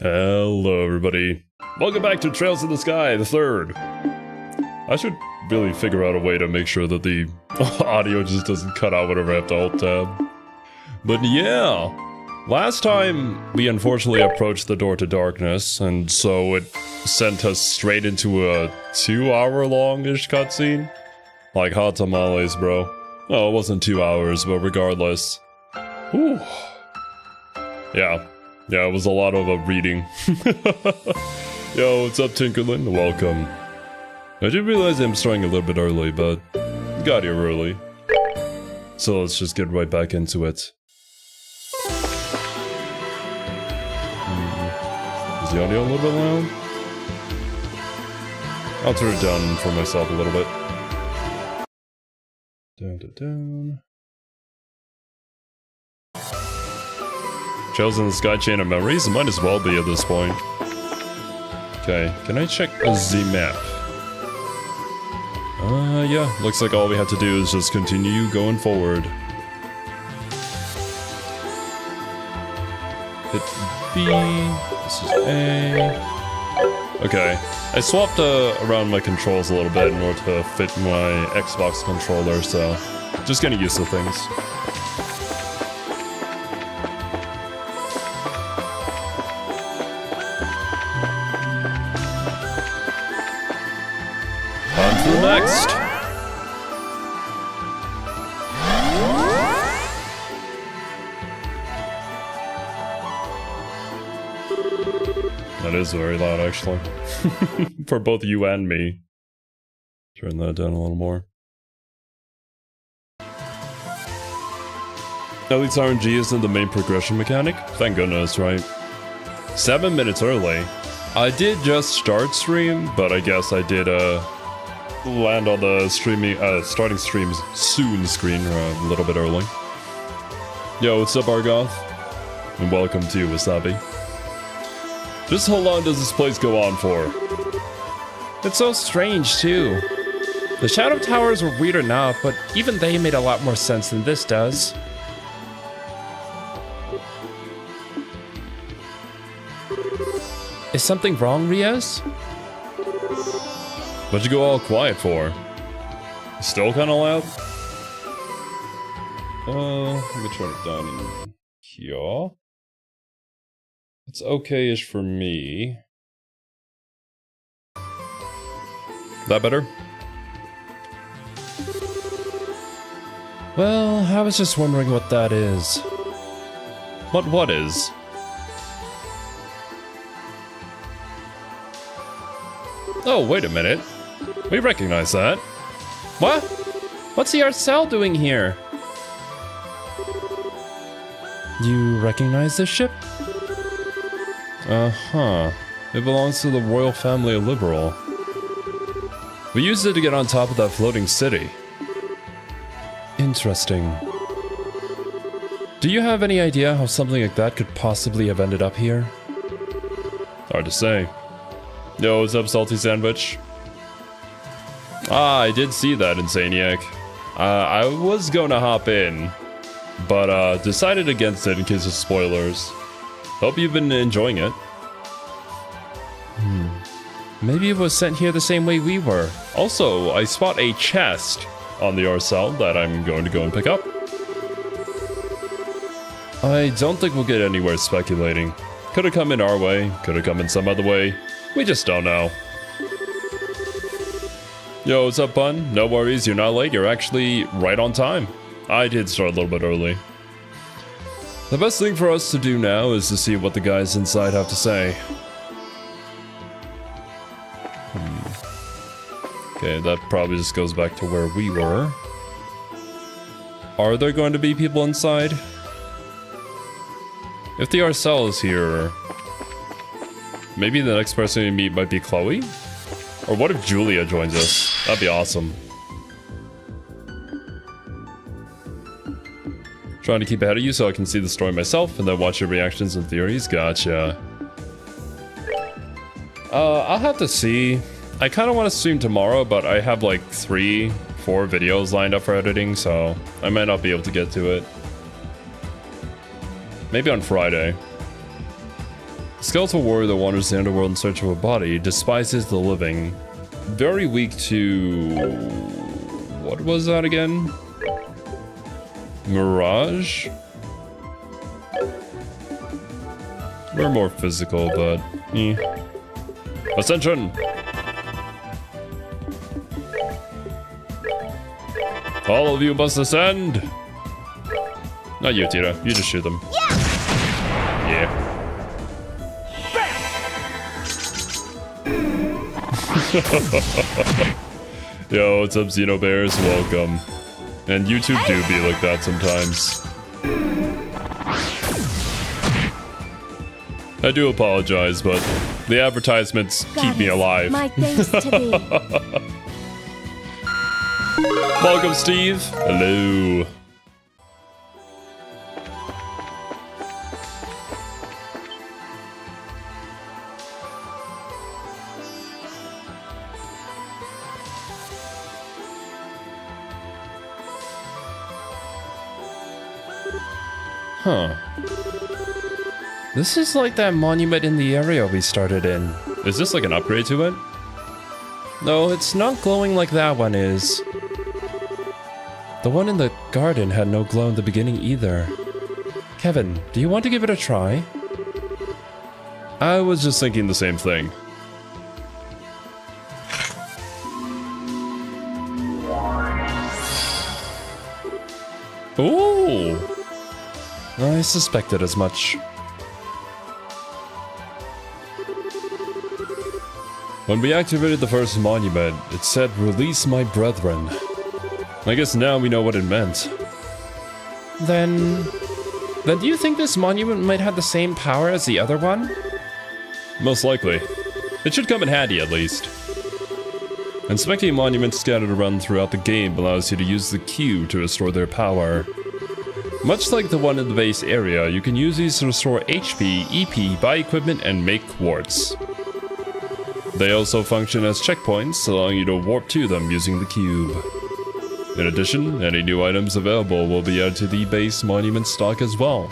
Hello everybody. Welcome back to Trails in the Sky, the third. I should really figure out a way to make sure that the audio just doesn't cut out whenever I have to alt tab. But yeah, last time we unfortunately approached the door to darkness, and so it sent us straight into a 2-hour-long-ish cutscene. Like hot tamales, bro. Oh, it wasn't 2 hours, but regardless. Whew. Yeah, it was a lot of reading. Yo, what's up, Tinkerlin? Welcome. I did realize I'm starting a little bit early, but got here early. So let's just get right back into it. Is the audio a little bit loud? I'll turn it down for myself a little bit. Down. Trails in the Sky chain of memories? Might as well be at this point. Okay, can I check a Z map? Yeah, looks like all we have to do is just continue going forward. Hit B, this is A. Okay, I swapped around my controls a little bit in order to fit my Xbox controller, so just getting used to things. On to the next! That is very loud, actually. For both you and me. Turn that down a little more. At least RNG isn't the main progression mechanic. Thank goodness, right? 7 minutes early. I did just start stream, but I guess I did land on the streaming starting streams soon screen a little bit early. Yo, what's up, Argoth? And welcome to Wasabi. Just how long does this place go on for? It's so strange, too. The Shadow Towers were weird enough, but even they made a lot more sense than this does. Is something wrong, Riaz? What'd you go all quiet for? Still kinda loud? Let me turn it down in here. It's okay-ish for me. That better? Well, I was just wondering what that is. What is? Oh, wait a minute. We recognize that. What? What's the Arcel doing here? You recognize this ship? Uh-huh. It belongs to the royal family of Liberal. We used it to get on top of that floating city. Interesting. Do you have any idea how something like that could possibly have ended up here? Hard to say. Yo, what's up, Salty Sandwich? I did see that, Insaniac. I was gonna hop in, but decided against it in case of spoilers. Hope you've been enjoying it. Maybe it was sent here the same way we were. Also, I spot a chest on the Arcel that I'm going to go and pick up. I don't think we'll get anywhere speculating. Could have come in our way, could have come in some other way. We just don't know. Yo, what's up, Bun? No worries, you're not late, you're actually right on time. I did start a little bit early. The best thing for us to do now is to see what the guys inside have to say. Okay, that probably just goes back to where we were. Are there going to be people inside? If the Arcel is here, maybe the next person we meet might be Chloe? Or what if Julia joins us? That'd be awesome. Trying to keep ahead of you so I can see the story myself and then watch your reactions and theories. Gotcha. I'll have to see. I kind of want to stream tomorrow, but I have like 3-4 videos lined up for editing, so I might not be able to get to it. Maybe on Friday. Skeletal warrior that wanders the underworld in search of a body, despises the living. Very weak to... what was that again? Mirage? We're more physical, but... Ascension! All of you must ascend! Not you, Tira. You just shoot them. Yeah. Yo, what's up, Xenobears? Welcome. And YouTube do be like that sometimes. I do apologize, but the advertisements keep me alive. My thanks to thee. Welcome, Steve. Hello. Huh. This is like that monument in the area we started in. Is this like an upgrade to it? No, it's not glowing like that one is. The one in the garden had no glow in the beginning either. Kevin, do you want to give it a try? I was just thinking the same thing. Ooh! I suspected as much. When we activated the first monument, it said, "Release my brethren." I guess now we know what it meant. Then do you think this monument might have the same power as the other one? Most likely. It should come in handy, at least. Inspecting monuments scattered around throughout the game allows you to use the cube to restore their power. Much like the one in the base area, you can use these to restore HP, EP, buy equipment, and make quartz. They also function as checkpoints, allowing you to warp to them using the cube. In addition, any new items available will be added to the base monument stock as well.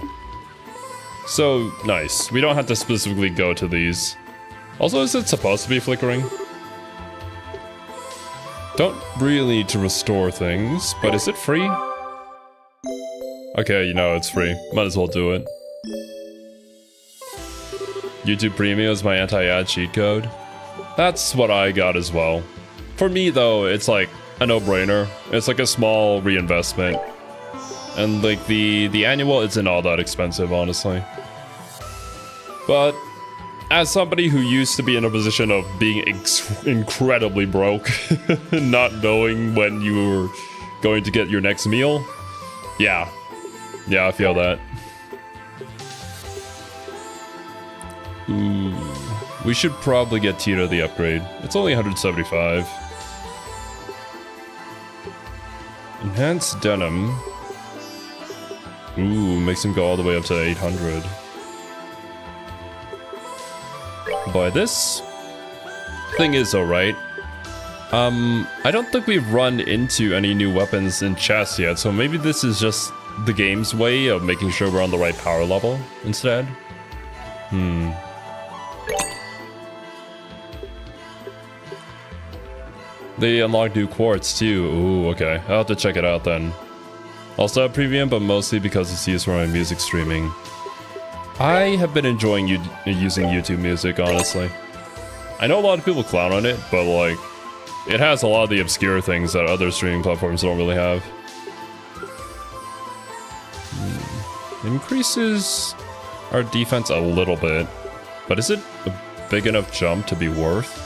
So, nice. We don't have to specifically go to these. Also, is it supposed to be flickering? Don't really need to restore things, but is it free? Okay, you know it's free. Might as well do it. YouTube Premium is my anti-ad cheat code. That's what I got as well. For me though, it's like a no-brainer. It's like a small reinvestment. And like the annual isn't all that expensive, honestly. But as somebody who used to be in a position of being incredibly broke, not knowing when you were going to get your next meal, yeah, I feel that. Ooh, we should probably get Tira the upgrade. It's only 175. Enhanced denim. Ooh, makes him go all the way up to 800. Buy this. Thing is alright. I don't think we've run into any new weapons in chests yet, so maybe this is just the game's way of making sure we're on the right power level instead. They unlock new quartz too. Ooh, okay. I'll have to check it out then. Also have premium, but mostly because it's used for my music streaming. I have been enjoying using YouTube Music, honestly. I know a lot of people clown on it, but like, it has a lot of the obscure things that other streaming platforms don't really have. Increases our defense a little bit, but is it a big enough jump to be worth?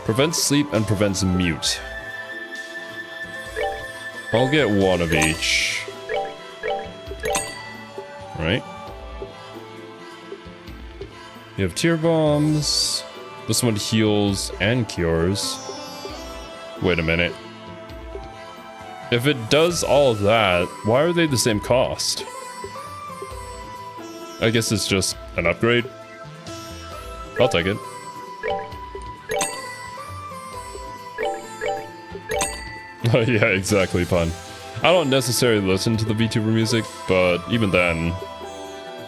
Prevents sleep and prevents mute. I'll get one of each. Right. You have tear bombs. This one heals and cures. Wait a minute. If it does all of that, why are they the same cost? I guess it's just an upgrade. I'll take it. Oh yeah, exactly, pun. I don't necessarily listen to the VTuber music, but even then,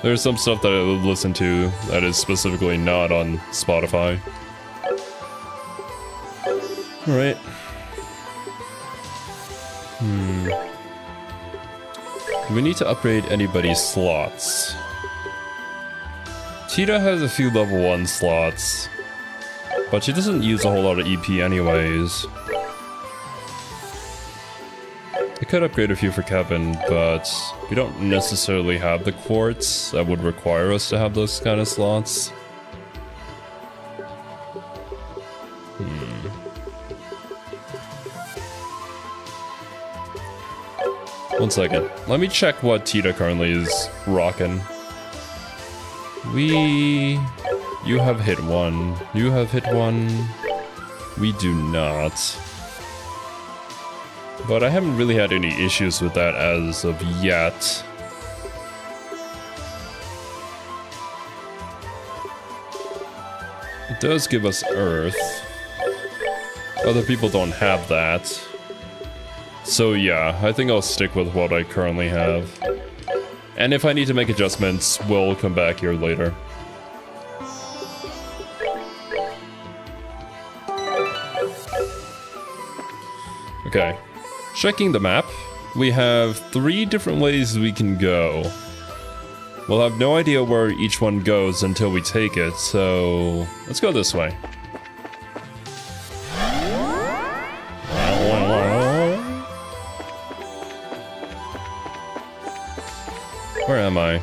There's some stuff that I listen to that is specifically not on Spotify. Alright. Do we need to upgrade anybody's slots? Tita has a few level 1 slots, but she doesn't use a whole lot of EP anyways. I could upgrade a few for Kevin, but we don't necessarily have the quartz that would require us to have those kind of slots. One second. Let me check what Tita currently is rocking. You have hit one. You have hit one. We do not. But I haven't really had any issues with that as of yet. It does give us Earth. Other people don't have that. So yeah, I think I'll stick with what I currently have. And if I need to make adjustments, we'll come back here later. Okay. Checking the map, we have 3 different ways we can go. We'll have no idea where each one goes until we take it, so let's go this way. Where am I?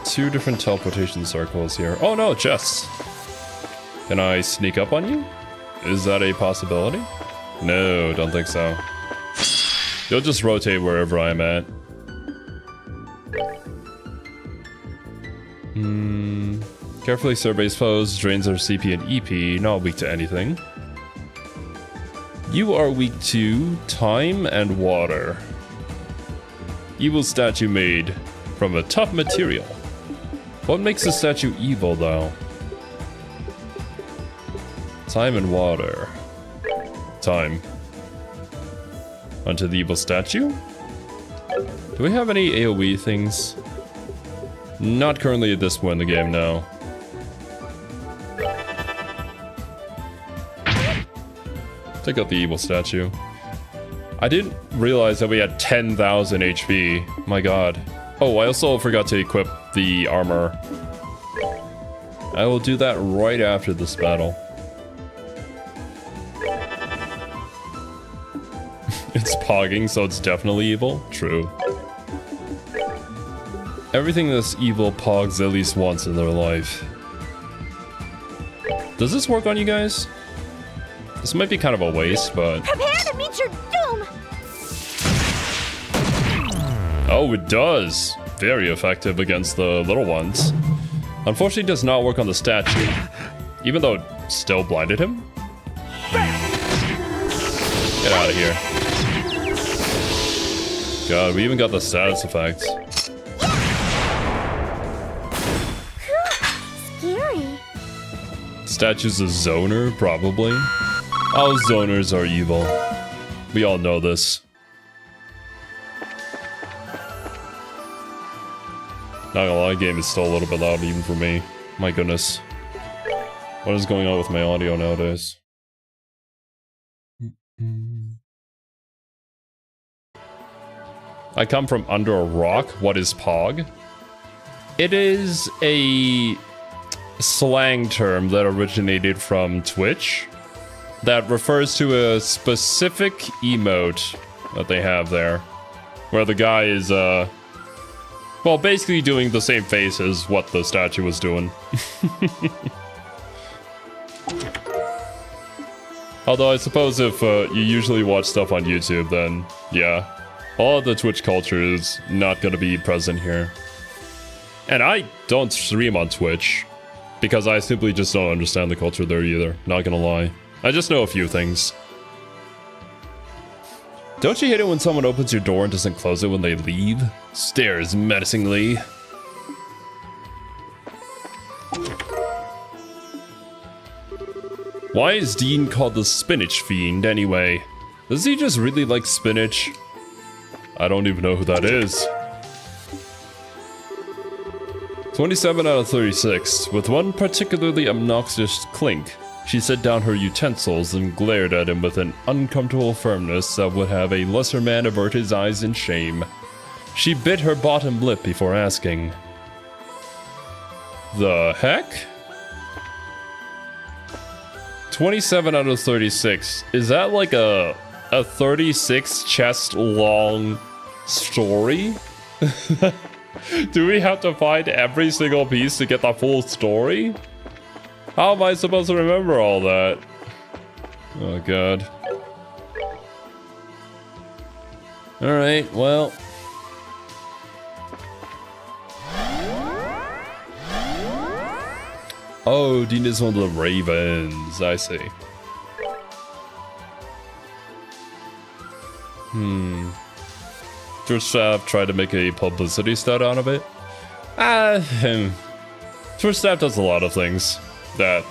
2 different teleportation circles here. Oh no, chests! Can I sneak up on you? Is that a possibility? No, don't think so. You'll just rotate wherever I'm at. Carefully Cerby's foes, drains our CP and EP, not weak to anything. You are weak to time and water. Evil statue made from a tough material. What makes a statue evil, though? Time and water. Time. Onto the evil statue? Do we have any AoE things? Not currently at this point in the game, no. Take out the evil statue. I didn't realize that we had 10,000 HP. My god. Oh, I also forgot to equip the armor. I will do that right after this battle. It's pogging, so it's definitely evil. True. Everything that's evil pogs at least once in their life. Does this work on you guys? This might be kind of a waste, but... Prepare to meet your doom! Oh, it does! Very effective against the little ones. Unfortunately, it does not work on the statue. Even though it still blinded him? Get out of here. God, we even got the status effect. Scary. Statue's a zoner, probably. All zoners are evil. We all know this. Not gonna lie, game is still a little bit loud even for me. My goodness. What is going on with my audio nowadays? I come from under a rock. What is Pog? It is a slang term that originated from Twitch that refers to a specific emote that they have there, where the guy is, well, basically doing the same face as what the statue was doing. Although I suppose if you usually watch stuff on YouTube, then yeah, all of the Twitch culture is not going to be present here. And I don't stream on Twitch because I simply just don't understand the culture there either, not gonna lie. I just know a few things. Don't you hate it when someone opens your door and doesn't close it when they leave? Stares menacingly. Why is Dean called the Spinach Fiend anyway? Does he just really like spinach? I don't even know who that is. 27 out of 36. With one particularly obnoxious clink, she set down her utensils and glared at him with an uncomfortable firmness that would have a lesser man avert his eyes in shame. She bit her bottom lip before asking, "The heck?" 27 out of 36. Is that like a 36 chest long story? Do we have to find every single piece to get the full story? How am I supposed to remember all that? Oh god. Alright, well. Oh, Dean is one of the Ravens, I see. Church staff tried to make a publicity stunt out of it. Church staff does a lot of things that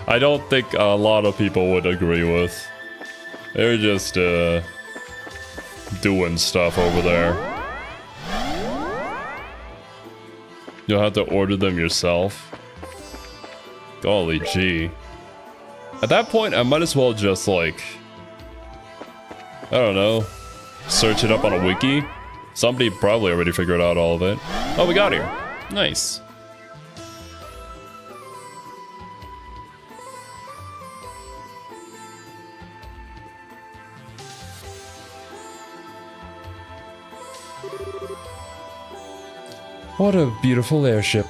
I don't think a lot of people would agree with. They're just doing stuff over there. You'll have to order them yourself. Golly gee. At that point, I might as well just like, I don't know, search it up on a wiki. Somebody probably already figured out all of it. Oh, we got here. Nice. What a beautiful airship.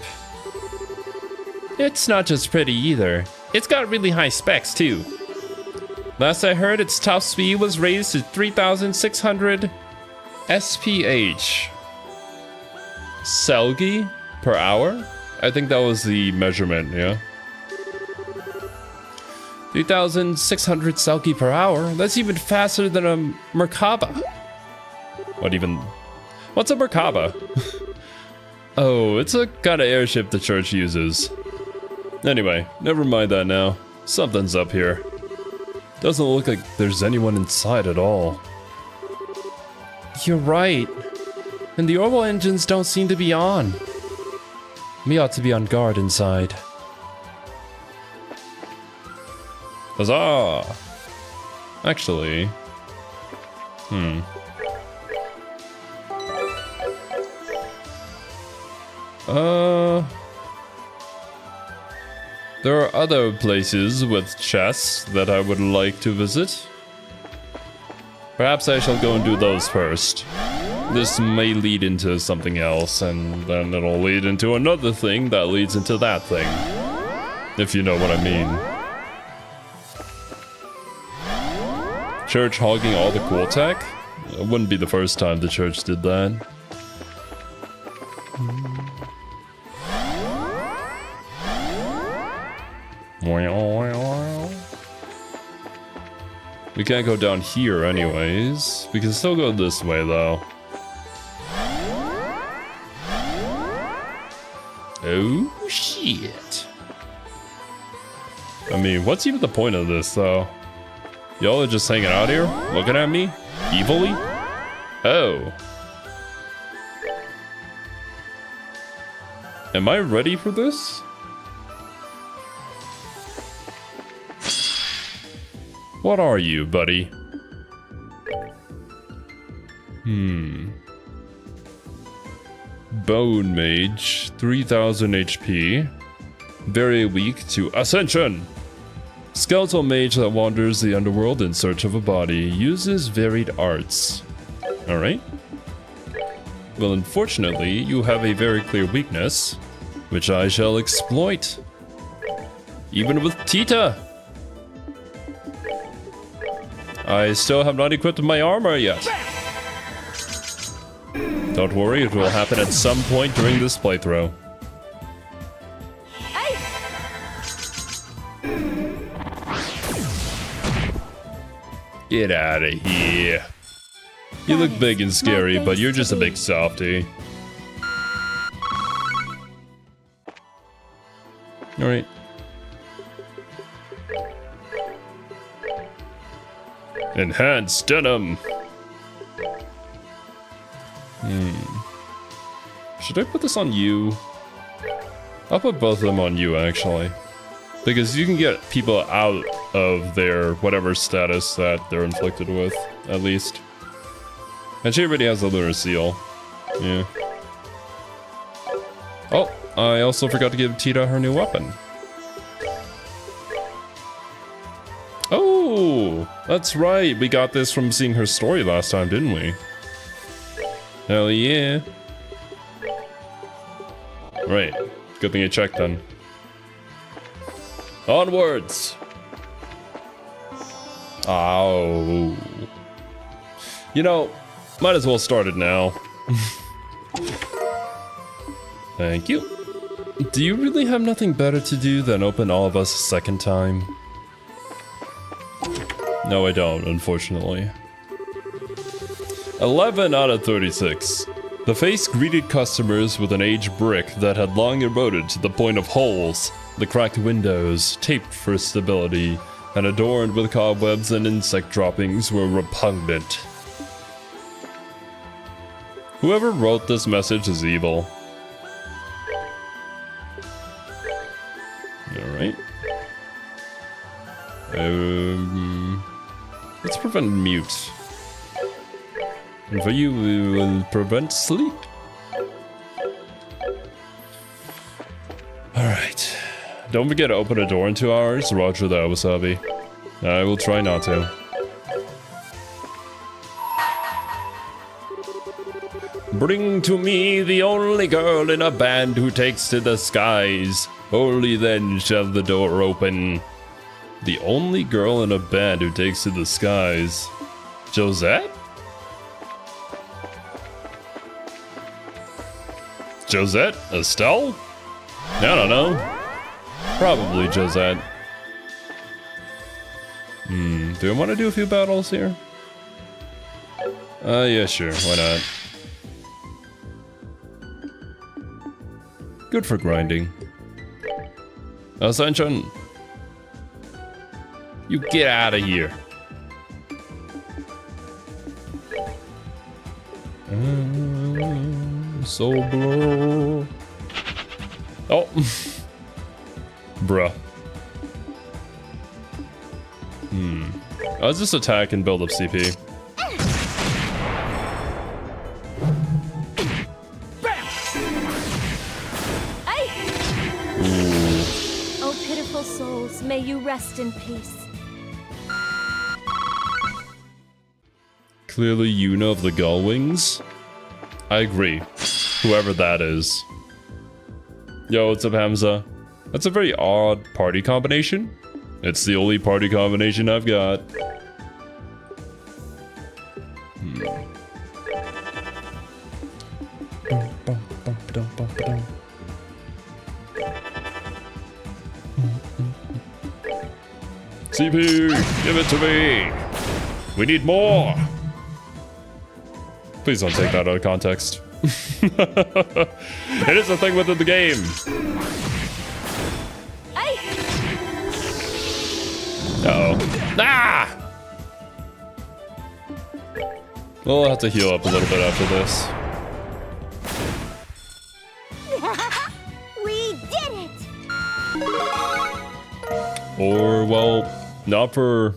It's not just pretty either. It's got really high specs too. Last I heard, its top speed was raised to 3,600 SPH. Selgi per hour? I think that was the measurement, yeah. 3,600 Selgi per hour? That's even faster than a Merkaba. What's a Merkaba? Oh, it's a kind of airship the church uses. Anyway, never mind that now. Something's up here. Doesn't look like there's anyone inside at all. You're right. And the orbital engines don't seem to be on. We ought to be on guard inside. Huzzah! Actually... There are other places with chests that I would like to visit. Perhaps I shall go and do those first. This may lead into something else, and then it'll lead into another thing that leads into that thing. If you know what I mean. Church hogging all the cool tech? It wouldn't be the first time the church did that. We can't go down here anyways. We can still go this way though. Oh shit. I mean, what's even the point of this though? Y'all are just hanging out here, looking at me, evilly? Oh. Am I ready for this? What are you, buddy? Bone Mage, 3000 HP. Very weak to Ascension. Skeletal mage that wanders the underworld in search of a body. Uses varied arts. Alright. Well, unfortunately, you have a very clear weakness, which I shall exploit. Even with Tita. I still have not equipped my armor yet. Don't worry, it will happen at some point during this playthrough. Get out of here. You look big and scary, but you're just a big softy. Alright. Enhanced denim. Should I put this on you? I'll put both of them on you, actually. Because you can get people out of their whatever status that they're inflicted with, at least. And she already has the lunar seal. Yeah. Oh, I also forgot to give Tita her new weapon. Oh, that's right. We got this from seeing her story last time, didn't we? Hell yeah. Right. Good thing I checked then. Onwards! Oh. You know, might as well start it now. Thank you. Do you really have nothing better to do than open all of us a second time? No, I don't, unfortunately. 11 out of 36. The face greeted customers with an aged brick that had long eroded to the point of holes. The cracked windows, taped for stability, and adorned with cobwebs and insect droppings, were repugnant. Whoever wrote this message is evil. Alright. Let's prevent mute. And for you, we will prevent sleep. Alright. Don't forget to open a door in 2 hours. Roger that, Wasabi. I will try not to. Bring to me the only girl in a band who takes to the skies. Only then shall the door open. The only girl in a band who takes to the skies. Josette? Josette? Estelle? I don't know. Probably Josette. Do I want to do a few battles here? Yeah, sure. Why not? Good for grinding. Ascension! You get out of here. So blow. Oh. Bruh. I'll just attack and build up CP. Oh, pitiful souls, may you rest in peace. Clearly you know of the gull wings. I agree. Whoever that is. Yo, what's up, Hamza? That's a very odd party combination. It's the only party combination I've got. CP, give it to me. We need more. Please don't take that out of context. It is a thing within the game. Uh-oh. Ah! Well, I'll have to heal up a little bit after this. We did it! Or, well, not for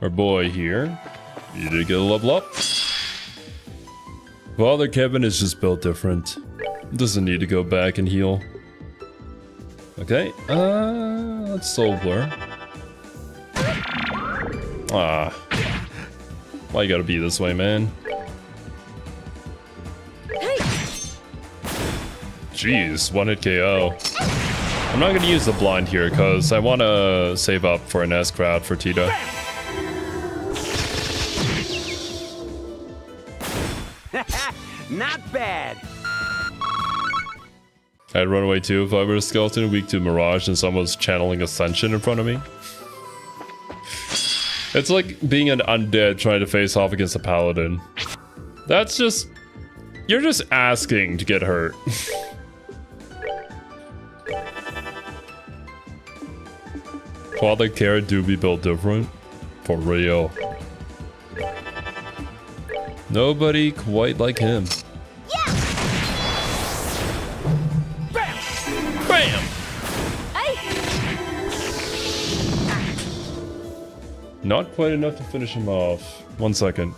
our boy here. You did get a level up. Father Kevin is just built different. Doesn't need to go back and heal. Okay, let's Soul Blur. Ah. Why you gotta be this way, man? Jeez, 1-hit KO. I'm not gonna use the blind here because I want to save up for an S-Crowd for Tita. Not bad. I'd run away too if I were a skeleton, weak to Mirage and someone was channeling Ascension in front of me. It's like being an undead trying to face off against a paladin. That's just... You're just asking to get hurt. Father Care do be built different. For real. Nobody quite like him. Not quite enough to finish him off. 1 second.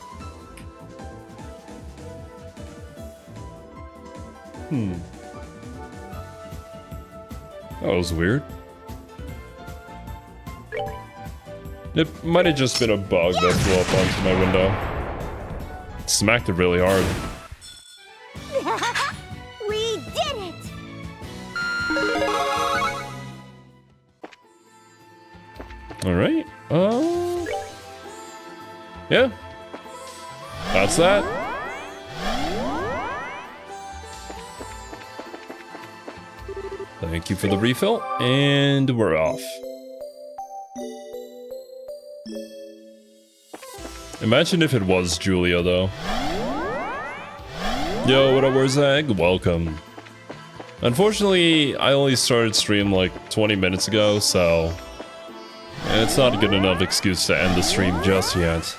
That was weird. It might have just been a bug that flew up onto my window. Smacked it really hard. We did it! Alright. Yeah. That's that. Thank you for the refill, and we're off. Imagine if it was Julia, though. Yo, what up, Warzag? Welcome. Unfortunately, I only started stream like 20 minutes ago, so it's not a good enough excuse to end the stream just yet.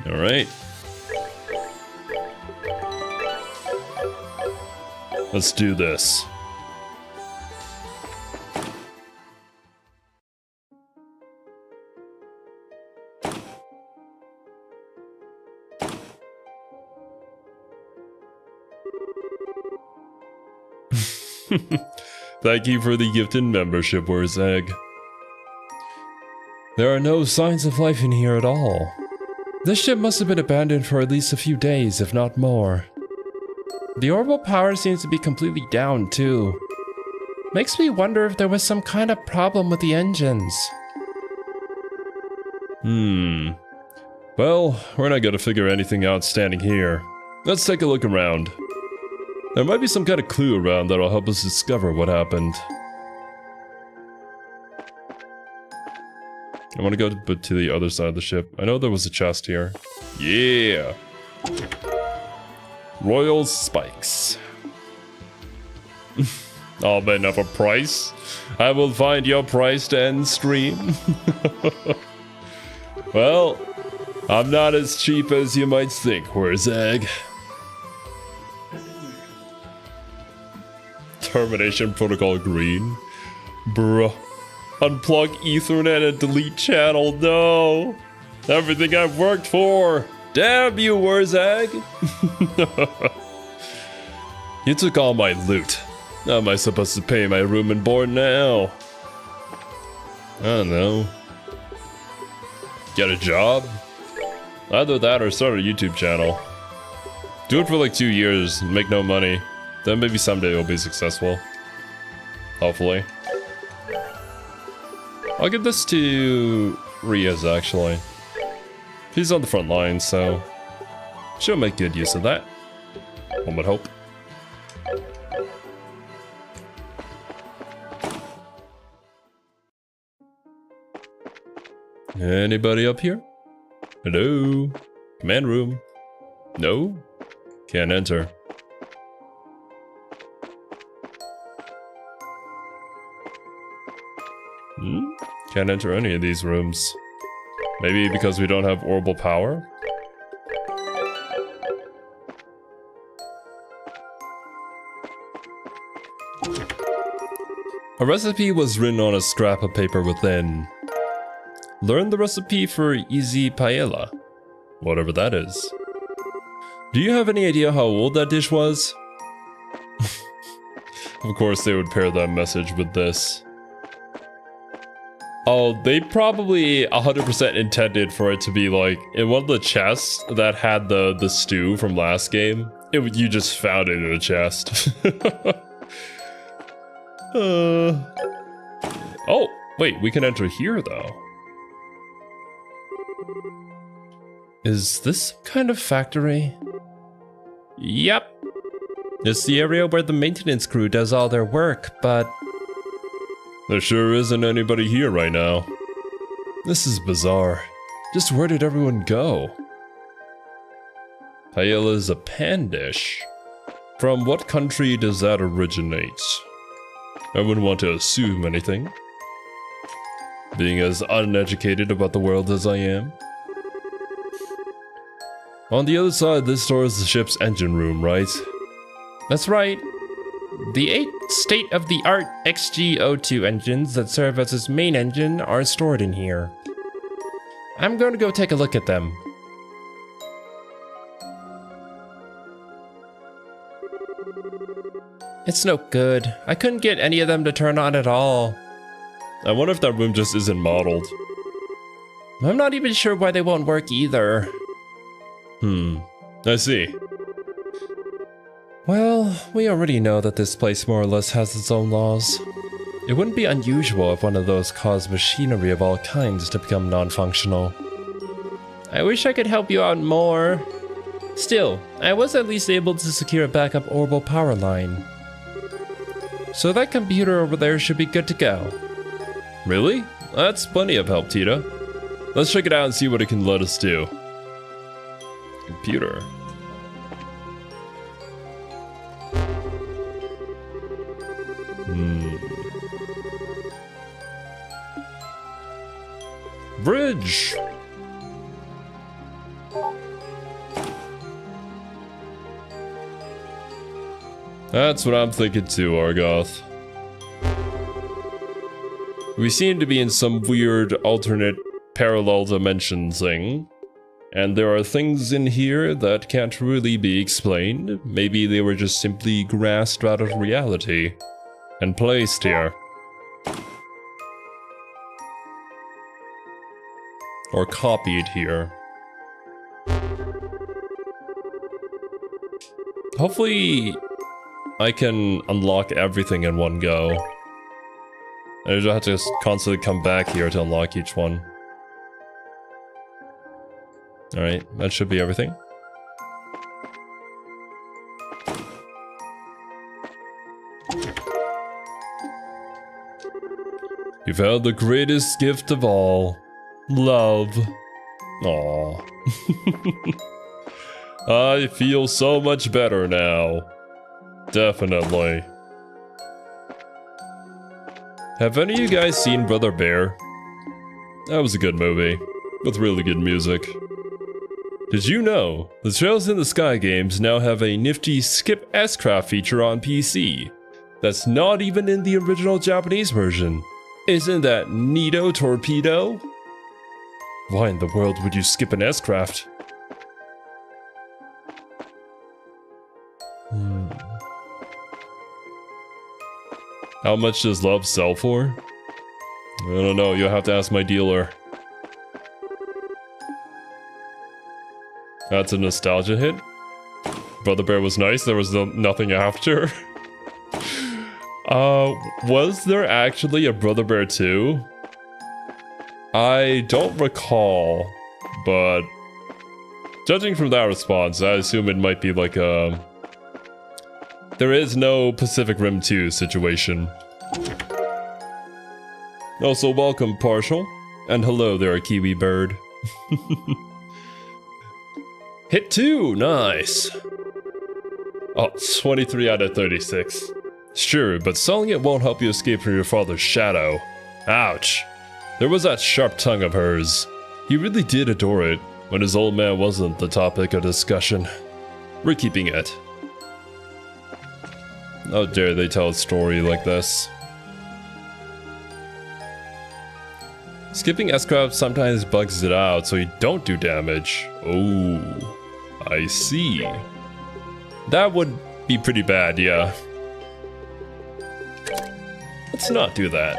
Alright. Let's do this. Thank you for the gifted membership, Warzag. There are no signs of life in here at all. This ship must have been abandoned for at least a few days, if not more. The orbital power seems to be completely down, too. Makes me wonder if there was some kind of problem with the engines. Well, we're not gonna figure anything out standing here. Let's take a look around. There might be some kind of clue around that'll help us discover what happened. I want to go to the other side of the ship. I know there was a chest here. Yeah! Royal spikes. All men have a price. I will find your price to end stream. Well, I'm not as cheap as you might think, Warzag. Termination Protocol green. Bruh. Unplug Ethernet and delete channel, no! Everything I've worked for! Damn you, Warzag! You took all my loot. How am I supposed to pay my room and board now? I don't know. Get a job? Either that or start a YouTube channel. Do it for like 2 years and make no money. Then maybe someday you'll be successful. Hopefully. I'll give this to Riaz, actually. He's on the front line, so she'll make good use of that. One would hope. Anybody up here? Hello? Command room? No? Can't enter. Can't enter any of these rooms. Maybe because we don't have orbital power? A recipe was written on a scrap of paper within. Learn the recipe for easy paella. Whatever that is. Do you have any idea how old that dish was? Of course they would pair that message with this. Oh, they probably 100% intended for it to be like in one of the chests that had the stew from last game. You just found it in a chest. Oh, wait, we can enter here though. Is this some kind of factory? Yep. It's the area where the maintenance crew does all their work, but there sure isn't anybody here right now. This is bizarre. Just where did everyone go? Paella is a pan dish. From what country does that originate? I wouldn't want to assume anything. Being as uneducated about the world as I am. On the other side, this door is the ship's engine room, right? That's right. The 8 state-of-the-art XG02 engines that serve as its main engine are stored in here. I'm going to go take a look at them. It's no good. I couldn't get any of them to turn on at all. I wonder if that room just isn't modeled. I'm not even sure why they won't work either. I see. Well, we already know that this place more or less has its own laws. It wouldn't be unusual if one of those caused machinery of all kinds to become non-functional. I wish I could help you out more. Still, I was at least able to secure a backup orbital power line. So that computer over there should be good to go. Really? That's plenty of help, Tita. Let's check it out and see what it can let us do. Computer. Bridge! That's what I'm thinking too, Argoth. We seem to be in some weird alternate parallel dimension thing. And there are things in here that can't really be explained. Maybe they were just simply grasped out of reality and placed here. Or copied here. Hopefully I can unlock everything in one go. I just have to constantly come back here to unlock each one. Alright, that should be everything. You've had the greatest gift of all. Love. Aww. I feel so much better now. Definitely. Have any of you guys seen Brother Bear? That was a good movie, with really good music. Did you know the Trails in the Sky games now have a nifty skip S-craft feature on PC? That's not even in the original Japanese version. Isn't that neato torpedo? Why in the world would you skip an S-craft? How much does love sell for? I don't know, you'll have to ask my dealer. That's a nostalgia hit. Brother Bear was nice, there was nothing after. Was there actually a Brother Bear 2? I don't recall, but judging from that response, I assume it might be like a... There is no Pacific Rim 2 situation. Also, welcome, Partial. And hello there, Kiwi Bird. Hit 2, nice. Oh, 23 out of 36. Sure, but selling it won't help you escape from your father's shadow. Ouch. There was that sharp tongue of hers. He really did adore it, when his old man wasn't the topic of discussion. We're keeping it. How dare they tell a story like this? Skipping S-craft sometimes bugs it out so you don't do damage. Oh, I see. That would be pretty bad, yeah. Let's not do that.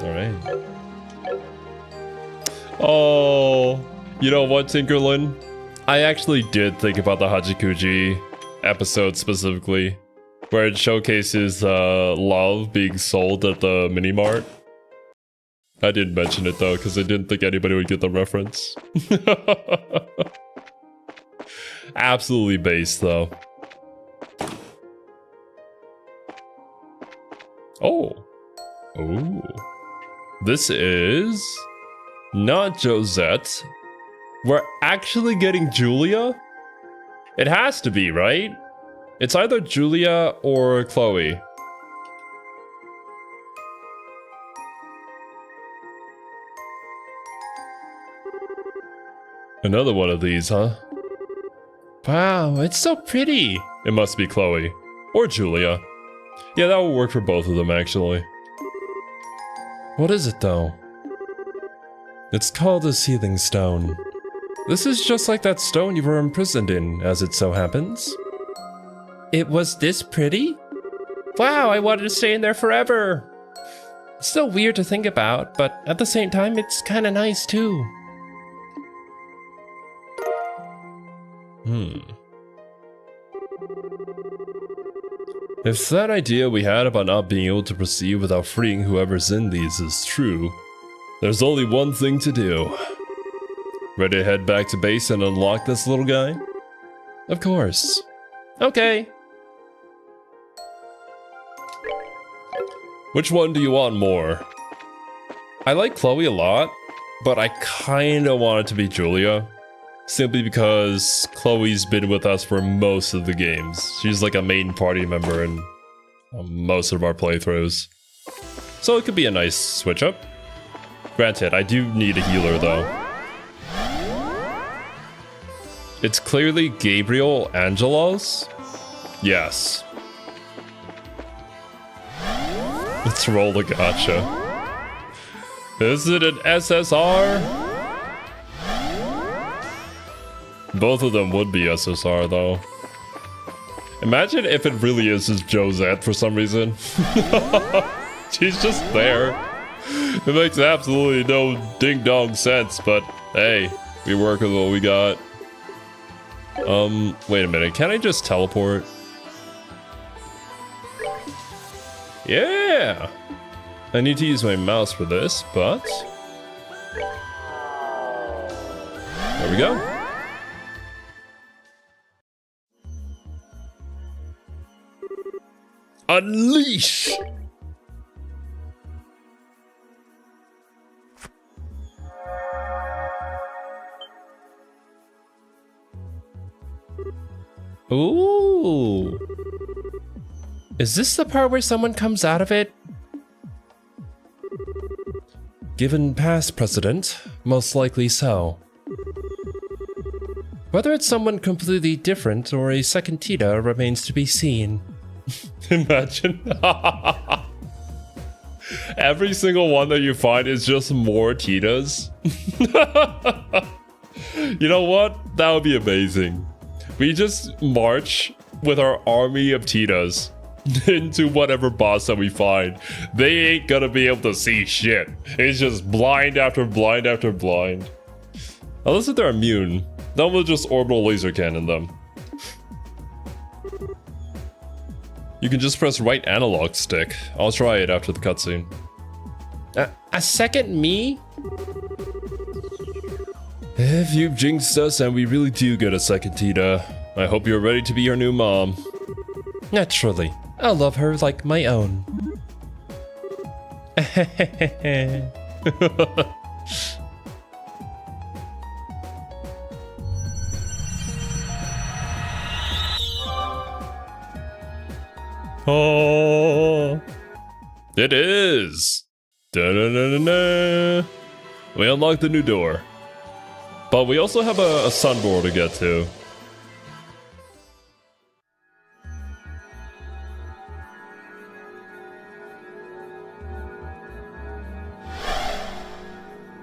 Alright. Oh, you know what, Tinkerlin? I actually did think about the Hachikuji episode specifically, where it showcases love being sold at the mini-mart. I didn't mention it though, because I didn't think anybody would get the reference. Absolutely based though. Oh. Oh. This is not Josette. We're actually getting Julia? It has to be, right? It's either Julia or Chloe. Another one of these, huh? Wow, it's so pretty. It must be Chloe. Or Julia. Yeah, that will work for both of them, actually. What is it, though? It's called a seething stone. This is just like that stone you were imprisoned in, as it so happens. It was this pretty? Wow, I wanted to stay in there forever. It's still weird to think about, but at the same time, it's kinda nice too. If that idea we had about not being able to proceed without freeing whoever's in these is true, there's only one thing to do. Ready to head back to base and unlock this little guy? Of course. Okay. Which one do you want more? I like Chloe a lot, but I kinda want it to be Julia. Simply because Chloe's been with us for most of the games. She's like a main party member in most of our playthroughs. So it could be a nice switch up. Granted, I do need a healer though. It's clearly Gabriel Angelos? Yes. Let's roll the gacha. Is it an SSR? Both of them would be SSR though. Imagine if it really is just Josette for some reason. She's just there. It makes absolutely no ding-dong sense, but hey, we work with what we got. Wait a minute, can I just teleport? Yeah! I need to use my mouse for this, but... there we go. Unleash! Ooh. Is this the part where someone comes out of it? Given past precedent, most likely so. Whether it's someone completely different or a second Tita remains to be seen. Imagine. Every single one that you find is just more Titas. You know what? That would be amazing. We just march with our army of Titas into whatever boss that we find. They ain't gonna be able to see shit. It's just blind after blind after blind. Unless if they're immune, then we'll just orbital laser cannon them. You can just press right analog stick. I'll try it after the cutscene. A second me? If you've jinxed us and we really do get a second Tita, I hope you're ready to be your new mom. Naturally. I'll love her like my own. Oh, it is. Da-da-da-da-da. We unlocked the new door, but we also have a sunboard to get to.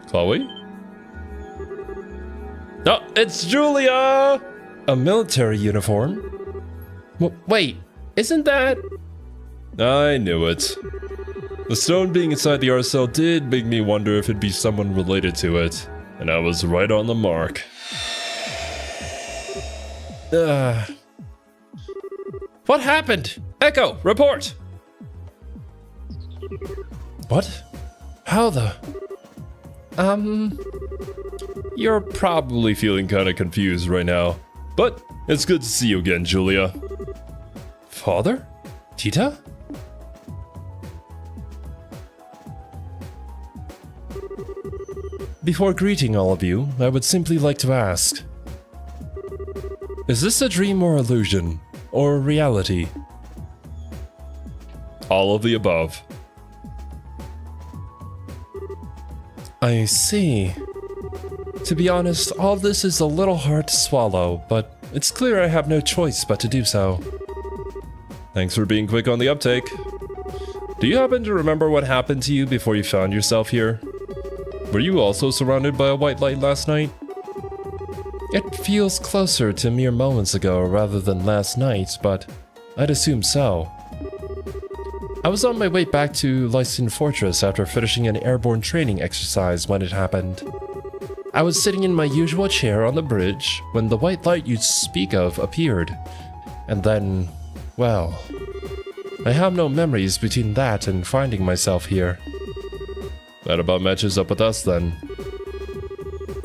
Chloe? No, it's Julia! A military uniform? Wait, isn't that... I knew it. The stone being inside the art cell did make me wonder if it'd be someone related to it, and I was right on the mark. What happened? Echo, report! What? How the... You're probably feeling kinda confused right now, but it's good to see you again, Julia. Father? Tita? Before greeting all of you, I would simply like to ask, is this a dream or illusion, or reality? All of the above. I see. To be honest, all this is a little hard to swallow, but it's clear I have no choice but to do so. Thanks for being quick on the uptake. Do you happen to remember what happened to you before you found yourself here? Were you also surrounded by a white light last night? It feels closer to mere moments ago rather than last night, but I'd assume so. I was on my way back to Lyson Fortress after finishing an airborne training exercise when it happened. I was sitting in my usual chair on the bridge when the white light you speak of appeared. And then, well, I have no memories between that and finding myself here. That about matches up with us then.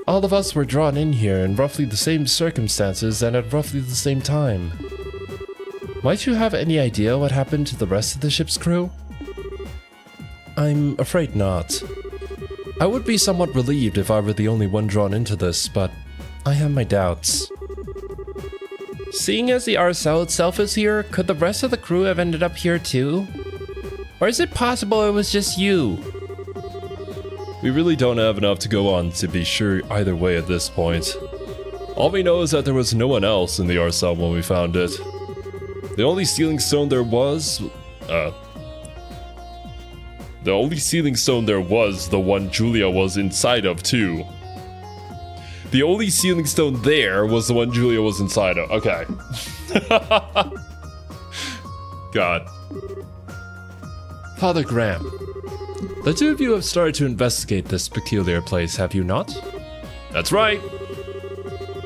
All of us were drawn in here in roughly the same circumstances and at roughly the same time. Might you have any idea what happened to the rest of the ship's crew? I'm afraid not. I would be somewhat relieved if I were the only one drawn into this, but I have my doubts. Seeing as the RSL itself is here, could the rest of the crew have ended up here too? Or is it possible it was just you? We really don't have enough to go on to be sure either way at this point. All we know is that there was no one else in the RSL when we found it. The only sealing stone there was... the only sealing stone there was the one Julia was inside of too. The only sealing stone there was the one Julia was inside of. Okay. God. Father Graham, the two of you have started to investigate this peculiar place, have you not? That's right.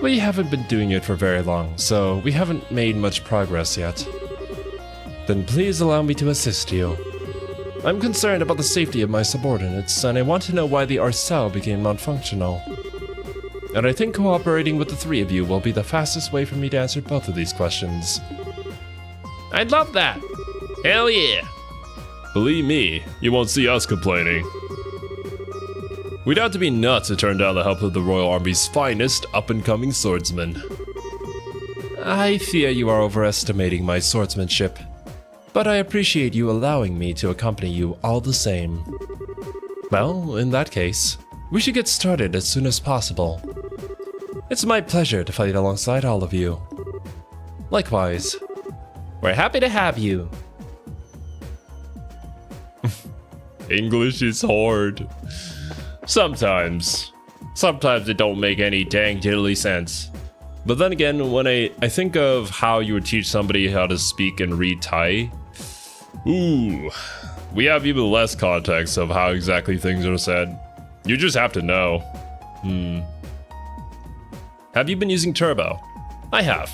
We haven't been doing it for very long, so we haven't made much progress yet. Then please allow me to assist you. I'm concerned about the safety of my subordinates, and I want to know why the RSL became non-functional. And I think cooperating with the three of you will be the fastest way for me to answer both of these questions. I'd love that! Hell yeah! Believe me, you won't see us complaining. We'd have to be nuts to turn down the help of the Royal Army's finest up-and-coming swordsman. I fear you are overestimating my swordsmanship, but I appreciate you allowing me to accompany you all the same. Well, in that case, we should get started as soon as possible. It's my pleasure to fight alongside all of you. Likewise, we're happy to have you. English is hard. Sometimes it don't make any dang diddly sense. But then again, when I think of how you would teach somebody how to speak and read Thai, ooh, we have even less context of how exactly things are said. You just have to know. Have you been using Turbo? I have.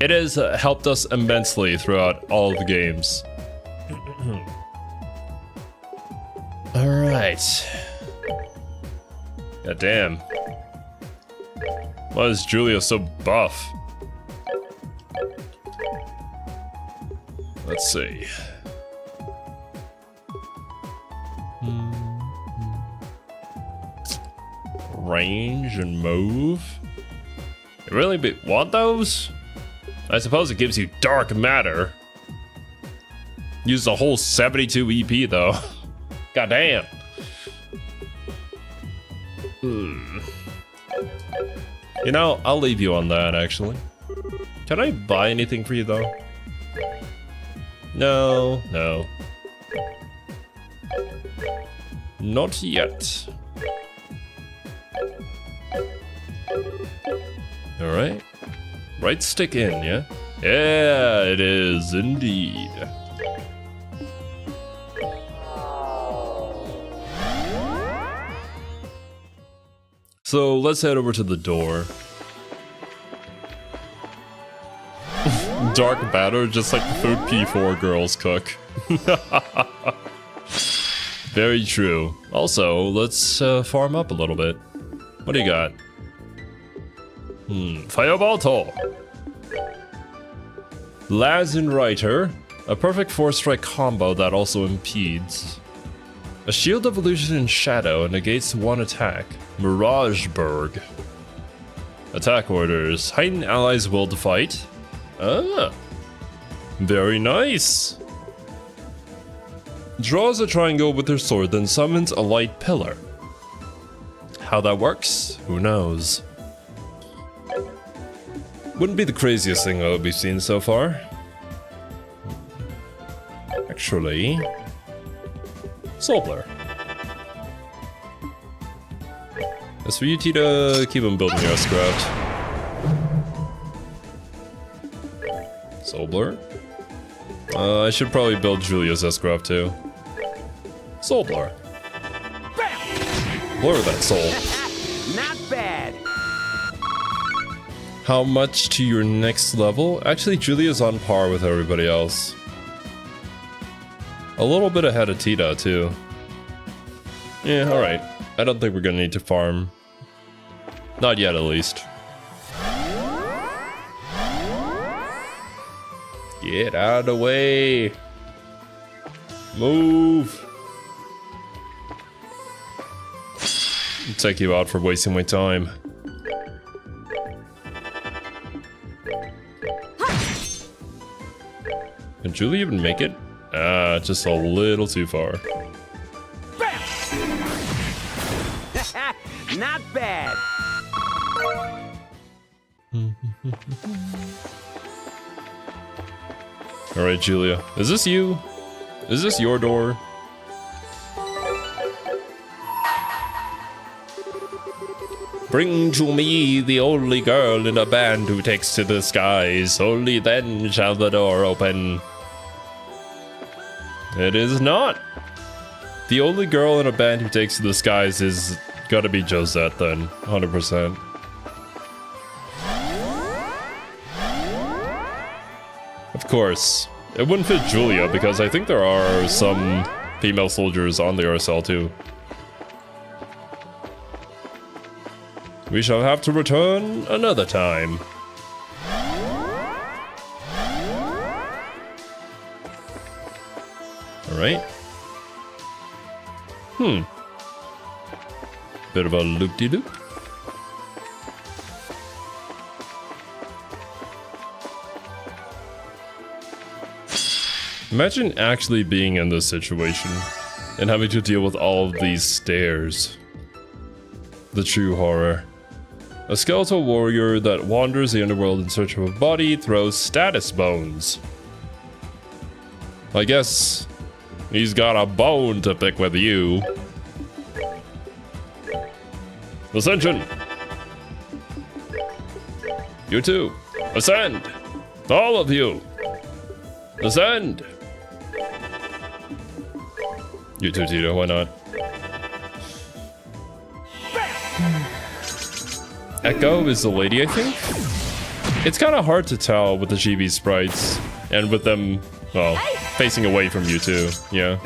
It has helped us immensely throughout all of the games. Alright. God damn. Why is Julia so buff? Let's see. Range and move. You really want those? I suppose it gives you dark matter. Use the whole 72 EP though. God damn. You know, I'll leave you on that actually. Can I buy anything for you though? No. Not yet. Alright. Right stick in, yeah? Yeah, it is indeed. So let's head over to the door. Dark batter, just like the food P4 girls cook. Very true. Also, let's farm up a little bit. What do you got? Fireball Toll. Laz and Reiter. A perfect 4-strike combo that also impedes. A shield of illusion and shadow negates one attack. Mirageberg. Attack orders. Heighten allies' will to fight. Ah. Very nice. Draws a triangle with her sword, then summons a light pillar. How that works, who knows? Wouldn't be the craziest thing that we've seen so far. Actually, Soul Blur. As for you, Tita, keep on building your S-Craft. Soul Blur. I should probably build Julia's S-Craft too. Soul Blur. Blur that soul. Not bad. How much to your next level? Actually, Julia's on par with everybody else. A little bit ahead of Tita, too. Yeah, alright. I don't think we're gonna need to farm. Not yet, at least. Get out of the way! Move! I'll take you out for wasting my time. Can Julie even make it? Ah, just a little too far. Not bad. Alright, Julia. Is this you? Is this your door? Bring to me the only girl in a band who takes to the skies. Only then shall the door open. It is not. The only girl in a band who takes to the skies is gotta be Josette then. 100%. Of course. It wouldn't fit Julia because I think there are some female soldiers on the RSL too. We shall have to return another time. Alright. Bit of a loop-de-loop. Imagine actually being in this situation and having to deal with all of these stairs. The true horror. A skeletal warrior that wanders the underworld in search of a body throws status bones. I guess he's got a bone to pick with you. Ascension! You too. Ascend! All of you! Ascend! You too, Tito, why not? Echo is the lady, I think? It's kind of hard to tell with the chibi sprites, and with them, well, facing away from you too, yeah.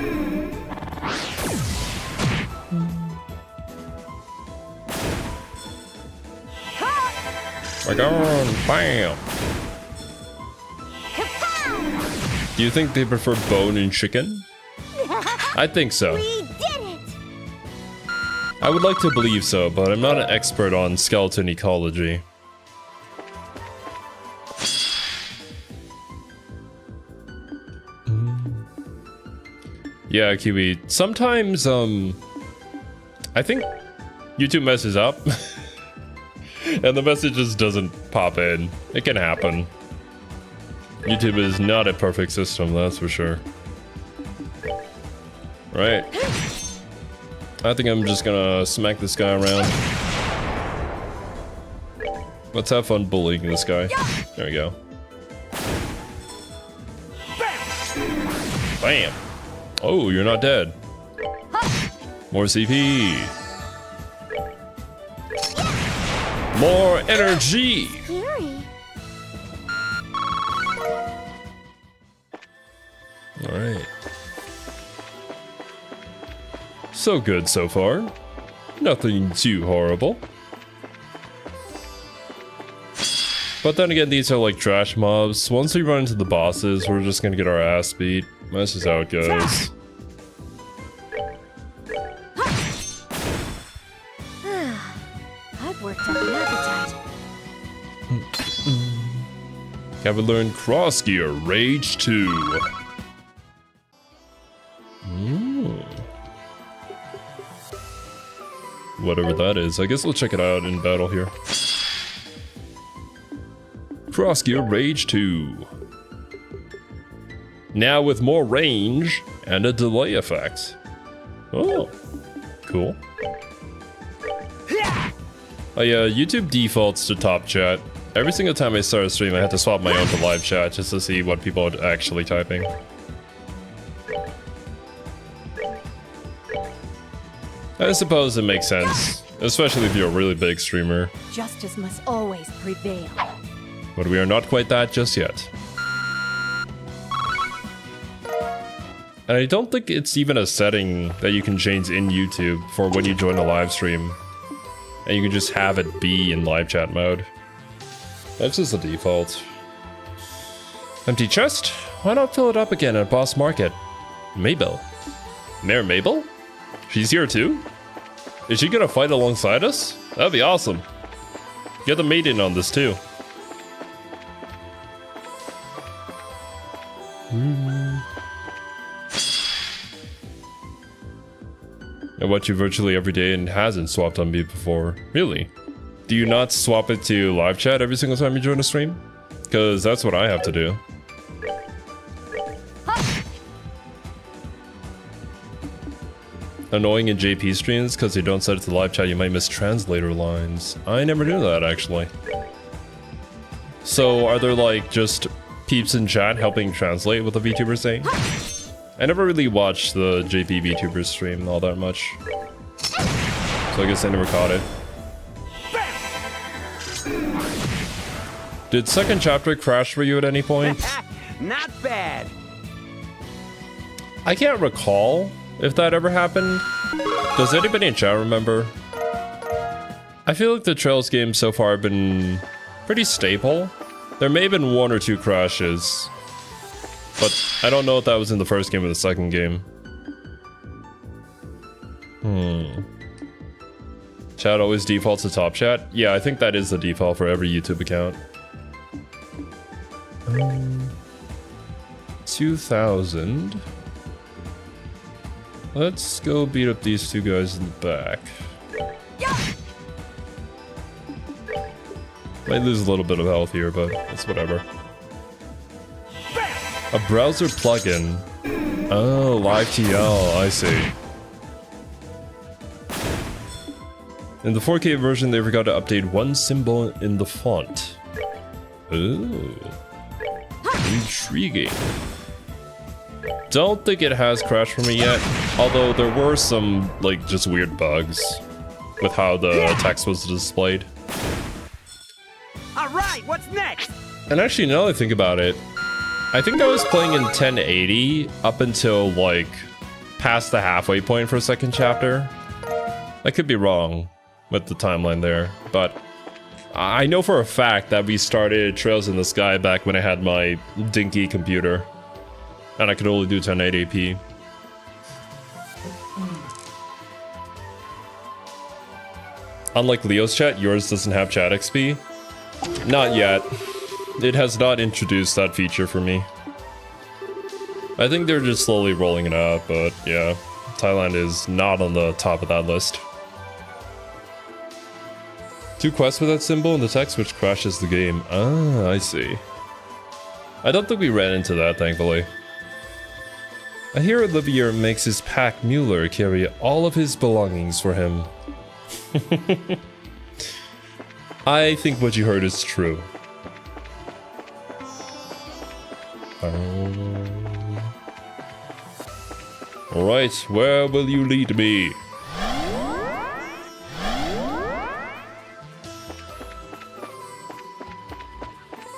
Like on, bam! Do you think they prefer bone and chicken? I think so. We did it! I would like to believe so, but I'm not an expert on skeleton ecology. Yeah, Kiwi. Sometimes, I think YouTube messes up. And the message just doesn't pop in. It can happen. YouTube is not a perfect system, that's for sure. Right. I think I'm just gonna smack this guy around. Let's have fun bullying this guy. There we go. Bam! Oh, you're not dead. More CP. More energy. Scary. All right. So good so far. Nothing too horrible. But then again, these are like trash mobs. Once we run into the bosses, we're just gonna get our ass beat. That's just how it goes. I've worked up an appetite. Haven't learned Cross Gear Rage 2. whatever that is. I guess we'll check it out in battle here. Cross Gear Rage 2. Now with more range and a delay effect. Oh, cool. Oh yeah, YouTube defaults to top chat. Every single time I start a stream, I have to swap my own to live chat just to see what people are actually typing. I suppose it makes sense, especially if you're a really big streamer. Justice must always prevail. But we are not quite that just yet. And I don't think it's even a setting that you can change in YouTube for when you join a live stream. And you can just have it be in live chat mode. That's just the default. Empty chest? Why not fill it up again at Boss Market? Mabel. Mayor Mabel? She's here too? Is she gonna fight alongside us? That'd be awesome. Get the maiden on this too. I watch you virtually every day and hasn't swapped on me before. Really? Do you not swap it to live chat every single time you join a stream? Because that's what I have to do. Annoying in JP streams because they don't set it to live chat, you might miss translator lines. I never knew that actually. So are there like just peeps in chat helping translate what the VTuber's saying? I never really watched the JP VTuber stream all that much. So I guess I never caught it. Did second chapter crash for you at any point? Not bad. I can't recall if that ever happened. Does anybody in chat remember? I feel like the Trails games so far have been pretty stable. There may have been one or two crashes, but I don't know if that was in the first game or the second game. Chat always defaults to top chat? Yeah, I think that is the default for every YouTube account. 2000. Let's go beat up these two guys in the back. Might lose a little bit of health here, but it's whatever. A browser plugin. Oh, live TL, I see. In the 4K version, they forgot to update one symbol in the font. Ooh. Intriguing. Don't think it has crashed for me yet, although there were some, like, just weird bugs with how the text was displayed. Alright, what's next? And actually, now that I think about it, I think I was playing in 1080 up until, like, past the halfway point for a second chapter. I could be wrong with the timeline there, but I know for a fact that we started Trails in the Sky back when I had my dinky computer. And I could only do 1080p. Unlike Leo's chat, yours doesn't have chat XP? Not yet. It has not introduced that feature for me. I think they're just slowly rolling it out, but yeah. Thailand is not on the top of that list. 2 quests with that symbol in the text which crashes the game. Ah, I see. I don't think we ran into that, thankfully. I hear Olivier makes his pack Mueller carry all of his belongings for him. I think what you heard is true. Alright, where will you lead me?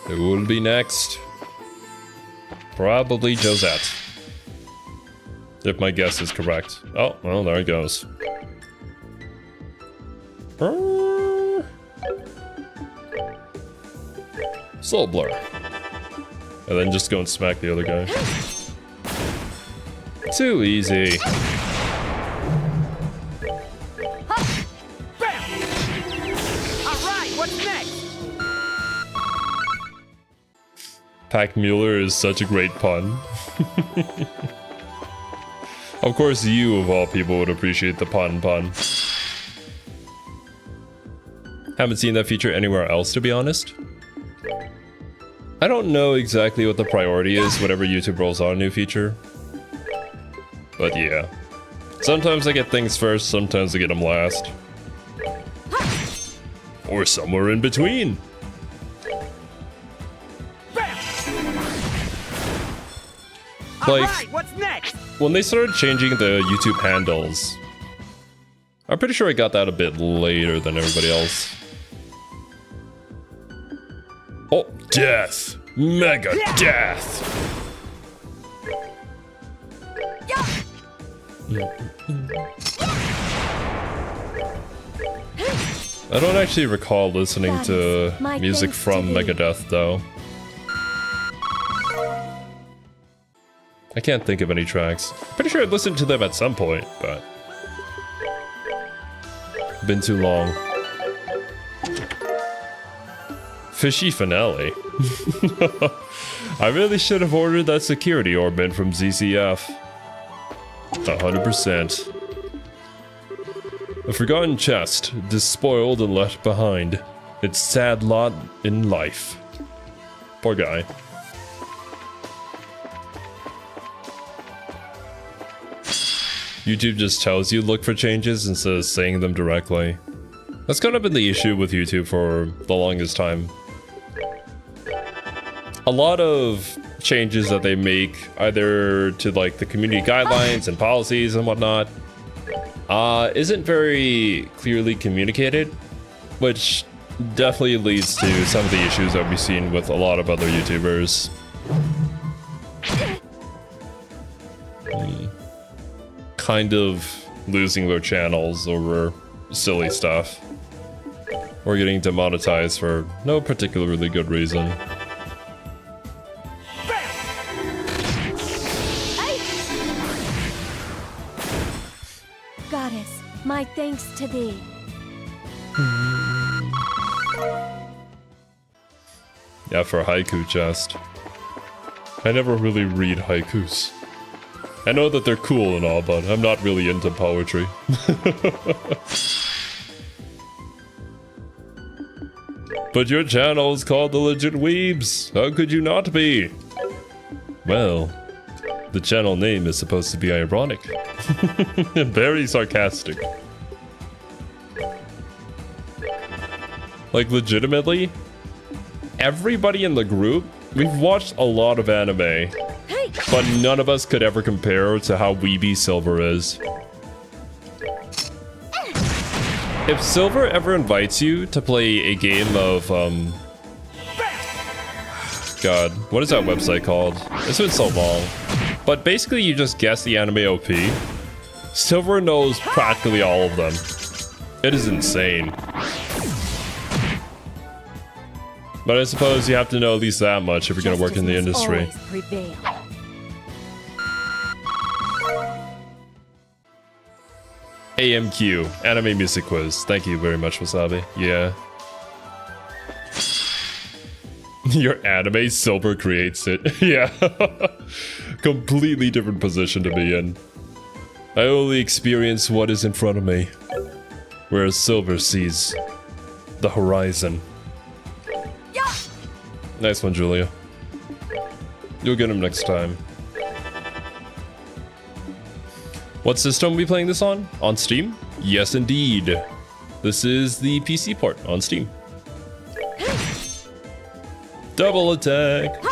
Who will be next? Probably Josette. If my guess is correct. Oh, well, there it goes. Soul Blur. And then just go and smack the other guy. Too easy. Alright, what's next? Pack Mueller is such a great pun. Of course, you of all people would appreciate the pun. Haven't seen that feature anywhere else, to be honest. I don't know exactly what the priority is whenever YouTube rolls out a new feature. But yeah. Sometimes I get things first, sometimes I get them last. Or somewhere in between. Like, Alright, what's next? when they started changing the YouTube handles, I'm pretty sure I got that a bit later than everybody else. Oh, death! Mega death! I don't actually recall listening to music from Megadeth, though. I can't think of any tracks. Pretty sure I listened to them at some point, but... been too long. Fishy finale. I really should have ordered that security orbit from ZCF. 100%. A forgotten chest, despoiled and left behind. Its sad lot in life. Poor guy. YouTube just tells you look for changes instead of saying them directly. That's kind of been the issue with YouTube for the longest time. A lot of changes that they make, either to like the community guidelines and policies and whatnot, isn't very clearly communicated, which definitely leads to some of the issues that we've seen with a lot of other YouTubers. Kind of losing their channels over silly stuff, or getting demonetized for no particularly good reason. Goddess, my thanks to thee. Yeah, for a haiku chest. I never really read haikus. I know that they're cool and all, but I'm not really into poetry. But your channel is called The Legit Weebs. How could you not be? Well, the channel name is supposed to be ironic. Very sarcastic. Like, legitimately, everybody in the group, we've watched a lot of anime, but none of us could ever compare to how weeby Silver is. If Silver ever invites you to play a game of, God, what is that website called? It's been so long. But basically you just guess the anime OP. Silver knows practically all of them. It is insane. But I suppose you have to know at least that much if you're gonna work in the industry. AMQ, Anime Music Quiz. Thank you very much, Wasabi. Yeah. Your anime, Silver creates it. Yeah. Completely different position to be in. I only experience what is in front of me, whereas Silver sees the horizon. Nice one, Julia. You'll get him next time. What system are we playing this on? On Steam? Yes, indeed. This is the PC port on Steam. Double attack!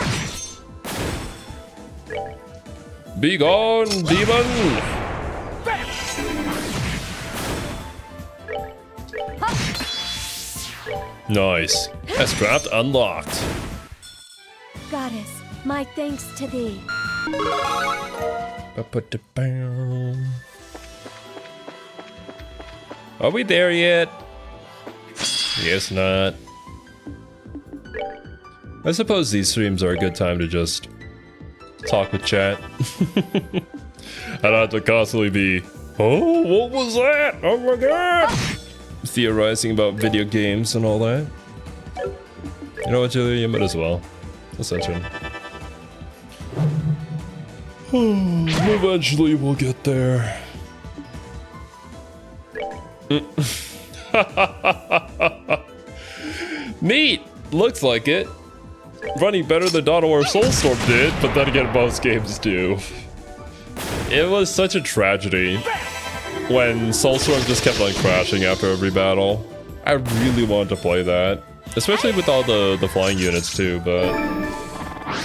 Be gone, demon! Nice. S-Craft unlocked. Goddess, my thanks to thee. Are we there yet? Guess not. I suppose these streams are a good time to just talk with chat. I don't have to constantly be, oh, what was that? Oh my god! Theorizing about video games and all that. You know what, Julia? You might as well. Ascension. Eventually we'll get there. Neat! Looks like it. Running better than Dawn of War Soulstorm did, but then again, most games do. It was such a tragedy when Soulstorm just kept on crashing after every battle. I really wanted to play that, especially with all the flying units too, but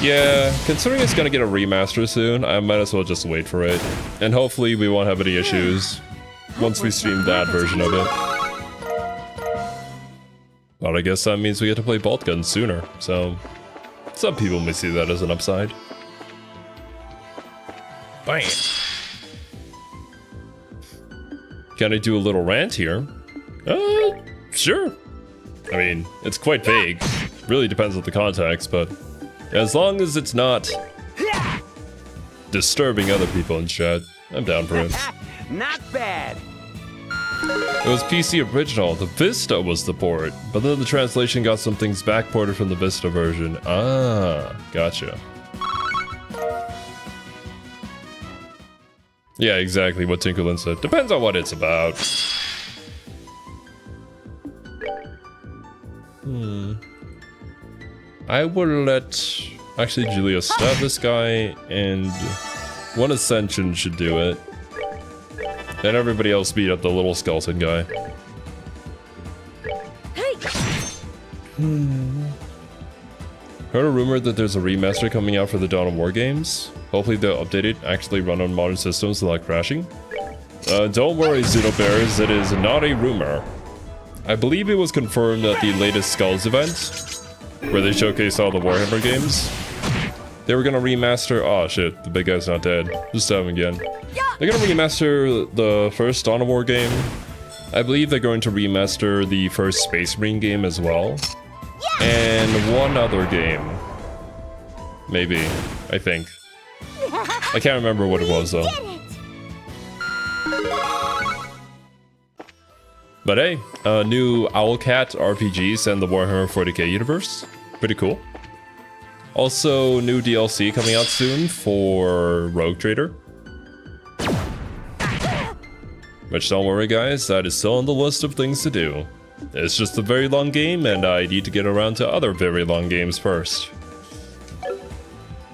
yeah, considering it's gonna get a remaster soon, I might as well just wait for it. And hopefully we won't have any issues once we stream that version of it. But I guess that means we get to play bolt guns sooner, so some people may see that as an upside. Bam! Can I do a little rant here? Sure. I mean, it's quite vague. Really depends on the context, but as long as it's not disturbing other people in chat, I'm down for it. Not bad. It was PC original, the Vista was the port, but then the translation got some things backported from the Vista version. Ah, gotcha. Yeah, exactly what Tinkerlin said. Depends on what it's about. I will let... Actually, Julia, stab this guy, and one Ascension should do it. And everybody else beat up the little skeleton guy. Heard a rumor that there's a remaster coming out for the Dawn of War games. Hopefully they'll update it, actually run on modern systems without crashing. Don't worry, Xenobears, it is not a rumor. I believe it was confirmed at the latest Skulls event, where they showcased all the Warhammer games. They were gonna remaster... Oh shit, the big guy's not dead. Just stab him again. They're gonna remaster the first Dawn of War game. I believe they're going to remaster the first Space Marine game as well. And one other game. Maybe, I think. I can't remember what it was though. But hey, a new Owlcat RPG set in the Warhammer 40k universe. Pretty cool. Also, new DLC coming out soon for Rogue Trader. Which, don't worry guys, that is still on the list of things to do. It's just a very long game, and I need to get around to other very long games first.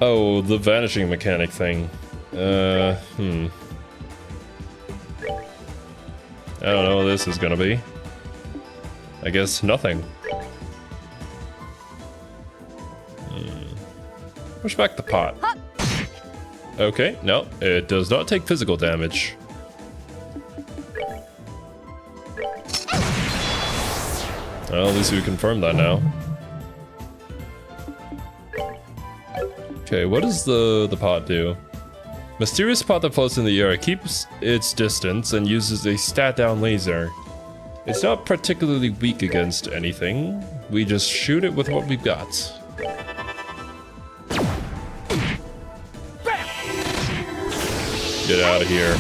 Oh, the vanishing mechanic thing. I don't know what this is gonna be. I guess nothing. Push back the pot. Okay, no, it does not take physical damage. Well, at least we confirmed that now. Okay, what does the pot do? Mysterious pot that floats in the air keeps its distance and uses a stat down laser. It's not particularly weak against anything. We just shoot it with what we've got. Get out of here.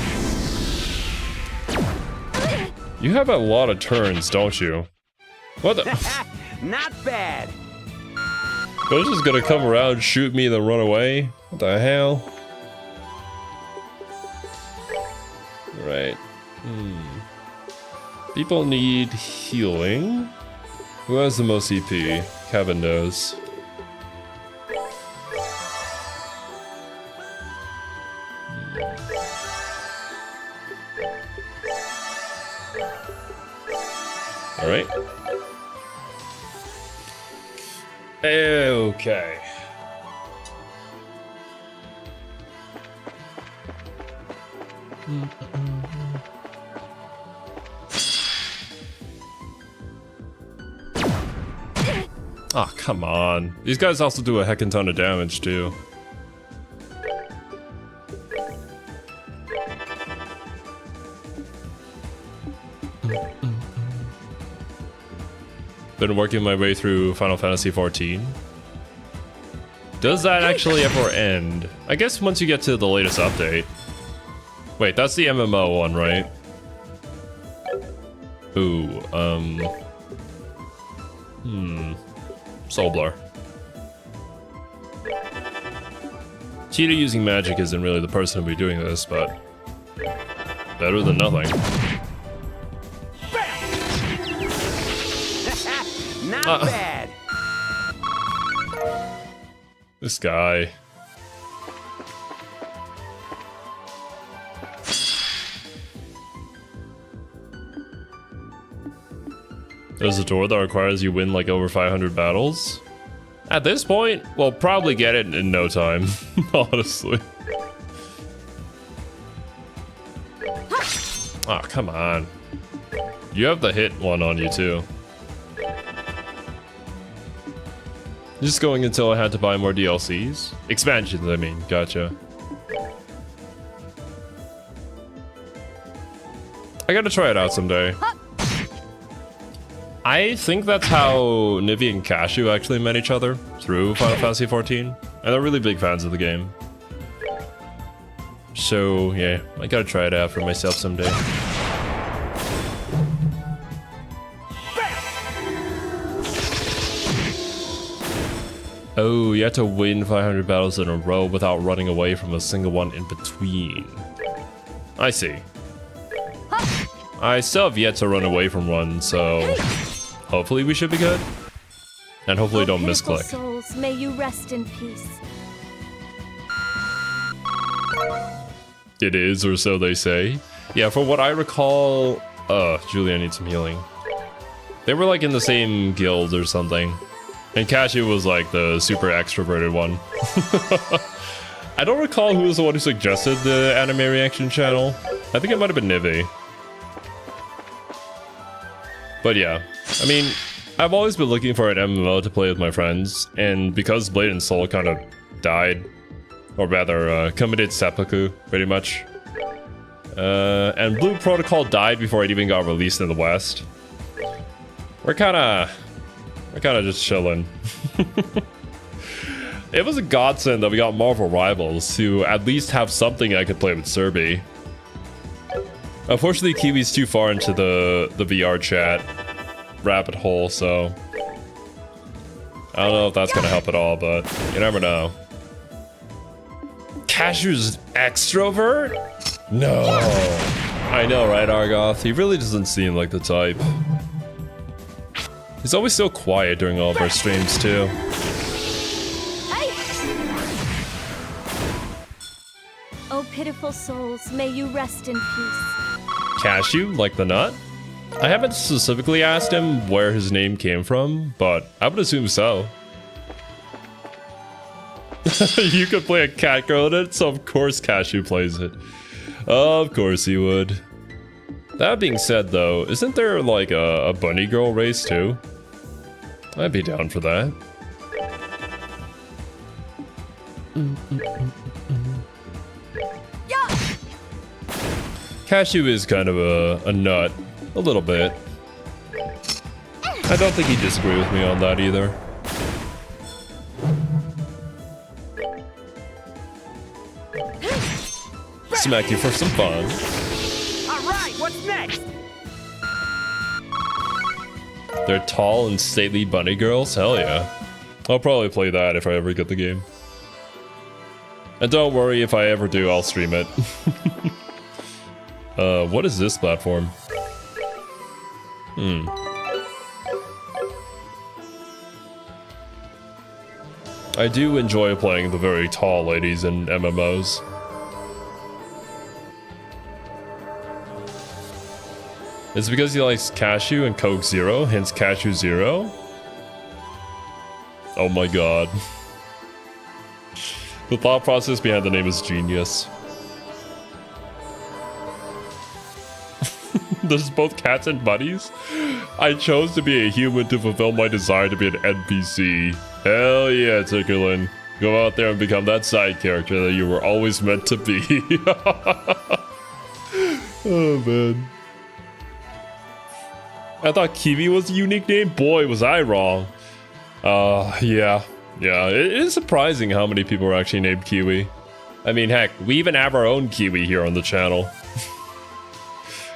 You have a lot of turns, don't you? What the? Not bad. Those just gonna come around, shoot me, then run away? What the hell? Right. People need healing. Who has the most EP? Kevin knows. Alright. Okay. Oh, come on. These guys also do a heckin' ton of damage, too. Been working my way through Final Fantasy XIV. Does that actually ever end? I guess once you get to the latest update. Wait, that's the MMO one, right? Ooh, Soulblur. Key to using magic isn't really the person who'll be doing this, but better than nothing. Not bad. This guy. There's a door that requires you win like over 500 battles. At this point, we'll probably get it in no time, honestly. Oh, come on. You have the hit one on you too. Just going until I had to buy more DLCs? Expansions, I mean. Gotcha. I gotta try it out someday. I think that's how Nivy and Cashew actually met each other, through Final Fantasy XIV. And they're really big fans of the game. So, yeah, I gotta try it out for myself someday. Oh, you have to win 500 battles in a row without running away from a single one in between. I see. I still have yet to run away from one, so hopefully we should be good. And hopefully don't misclick. Souls, may you rest in peace. It is, or so they say. Yeah, from what I recall, Julia needs some healing. They were like in the same guild or something. And Cashew was like the super extroverted one. I don't recall who was the one who suggested the anime reaction channel. I think it might have been Nivy. But yeah, I mean, I've always been looking for an MMO to play with my friends, and because Blade and Soul kind of died, or rather, committed seppuku, pretty much. And Blue Protocol died before it even got released in the West. We're kind of just chilling. It was a godsend that we got Marvel Rivals to at least have something I could play with Cerby. Unfortunately, Kiwi's too far into the VR chat rabbit hole, so I don't know if that's gonna help at all, but you never know. Cashew's extrovert? No. I know, right, Argoth? He really doesn't seem like the type. He's always so quiet during all of our streams, too. Oh, pitiful souls, may you rest in peace. Cashew, like the nut? I haven't specifically asked him where his name came from, but I would assume so. You could play a cat girl in it, so of course Cashew plays it. Of course he would. That being said, though, isn't there like a bunny girl race too? I'd be down for that. Cashew is kind of a nut, a little bit. I don't think he'd disagree with me on that either. Smack you for some fun. Alright, what's next? They're tall and stately bunny girls? Hell yeah. I'll probably play that if I ever get the game. And don't worry, if I ever do, I'll stream it. What is this platform? I do enjoy playing the very tall ladies in MMOs. It's because he likes Cashew and Coke Zero, hence Cashew Zero? Oh my god. The thought process behind the name is genius. There's both cats and bunnies? I chose to be a human to fulfill my desire to be an NPC. Hell yeah, Tickerlin. Go out there and become that side character that you were always meant to be. Oh man. I thought Kiwi was a unique name? Boy, was I wrong. Yeah. Yeah, it is surprising how many people are actually named Kiwi. I mean, heck, we even have our own Kiwi here on the channel.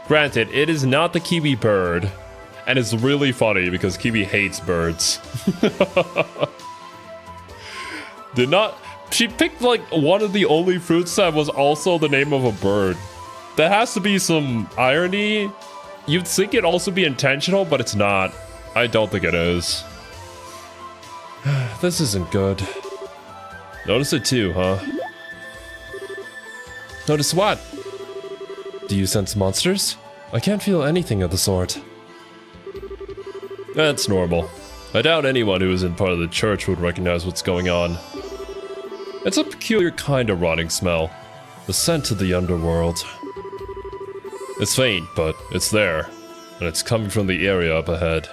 Granted, it is not the Kiwi bird. And it's really funny because Kiwi hates birds. She picked like one of the only fruits that was also the name of a bird. That has to be some irony. You'd think it'd also be intentional, but it's not. I don't think it is. This isn't good. Notice it too, huh? Notice what? Do you sense monsters? I can't feel anything of the sort. That's normal. I doubt anyone who isn't part of the church would recognize what's going on. It's a peculiar kind of rotting smell. The scent of the underworld. It's faint, but it's there. And it's coming from the area up ahead.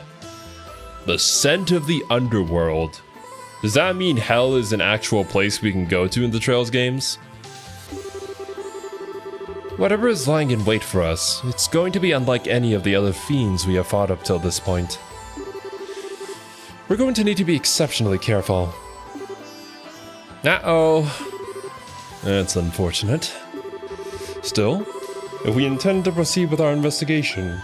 The scent of the underworld. Does that mean hell is an actual place we can go to in the Trails games? Whatever is lying in wait for us, it's going to be unlike any of the other fiends we have fought up till this point. We're going to need to be exceptionally careful. Uh-oh. That's unfortunate. Still, if we intend to proceed with our investigation,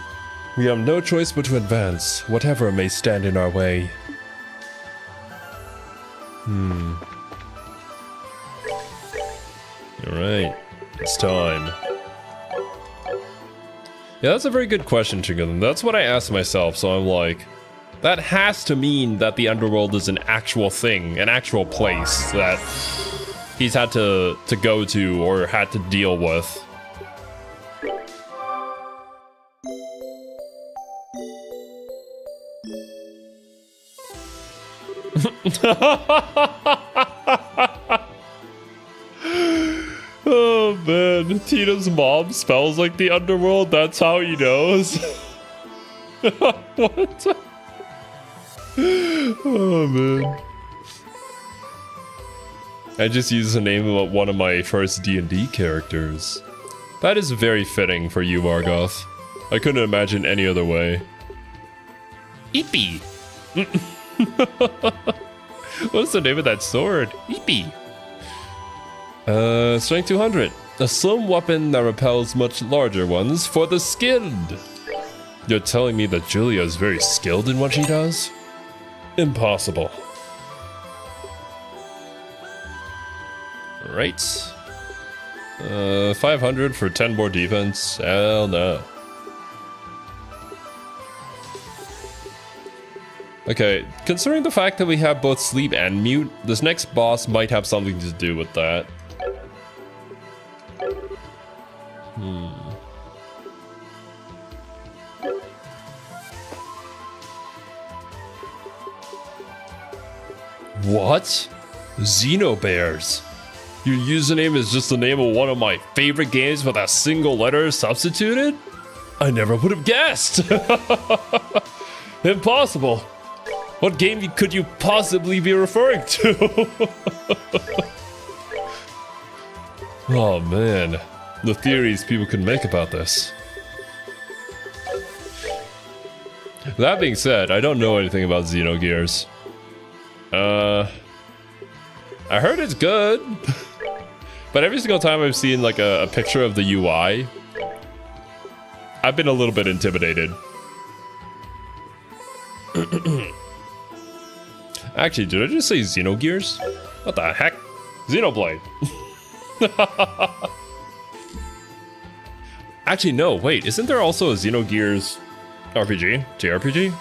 we have no choice but to advance, whatever may stand in our way. Alright, it's time. Yeah, that's a very good question, Chicken. That's what I asked myself, so I'm like, that has to mean that the underworld is an actual thing, an actual place that he's had to go to or had to deal with. Oh man, Tina's mom smells like the underworld, that's how he knows. What? Oh man. I just used the name of one of my first D&D characters. That is very fitting for you, Margoth. I couldn't imagine any other way. Eepee! What's the name of that sword? Eepee! Strength 200. A slim weapon that repels much larger ones for the skilled. You're telling me that Julia is very skilled in what she does? Impossible. Right. 500 for 10 more defense. Hell no. Okay, considering the fact that we have both sleep and mute, this next boss might have something to do with that. What? Xenobears? Your username is just the name of one of my favorite games with a single letter substituted? I never would have guessed! Impossible! What game could you possibly be referring to? Oh man, the theories people could make about this. That being said, I don't know anything about Xenogears. I heard it's good, but every single time I've seen like a picture of the UI, I've been a little bit intimidated. Actually, did I just say Xenogears? What the heck? Xenoblade. Actually, no, wait, isn't there also a Xenogears RPG? JRPG?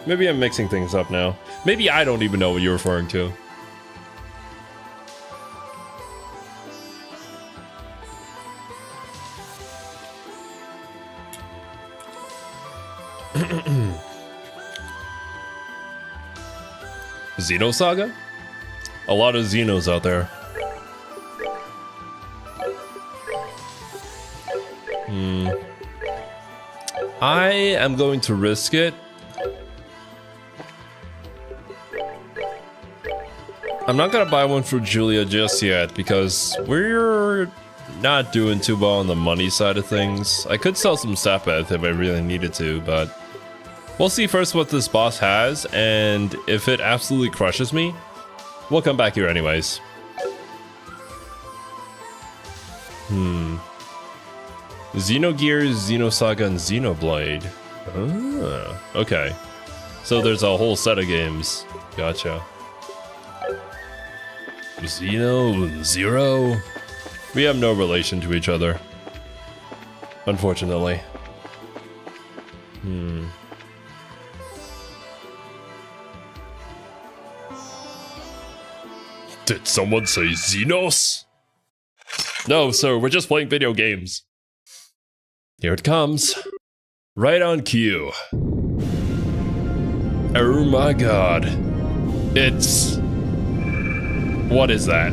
Maybe I'm mixing things up now. Maybe I don't even know what you're referring to. Xenosaga? A lot of Xenos out there. I am going to risk it. I'm not gonna buy one for Julia just yet because we're not doing too well on the money side of things. I could sell some Sapeth if I really needed to, but we'll see first what this boss has, and if it absolutely crushes me, we'll come back here anyways. Xenogears, Xenosaga, and Xenoblade. Ah, okay. So there's a whole set of games. Gotcha. Xeno and Zero? We have no relation to each other. Unfortunately. Did someone say Xenos? No, sir, we're just playing video games. Here it comes. Right on cue. Oh my god. It's... What is that?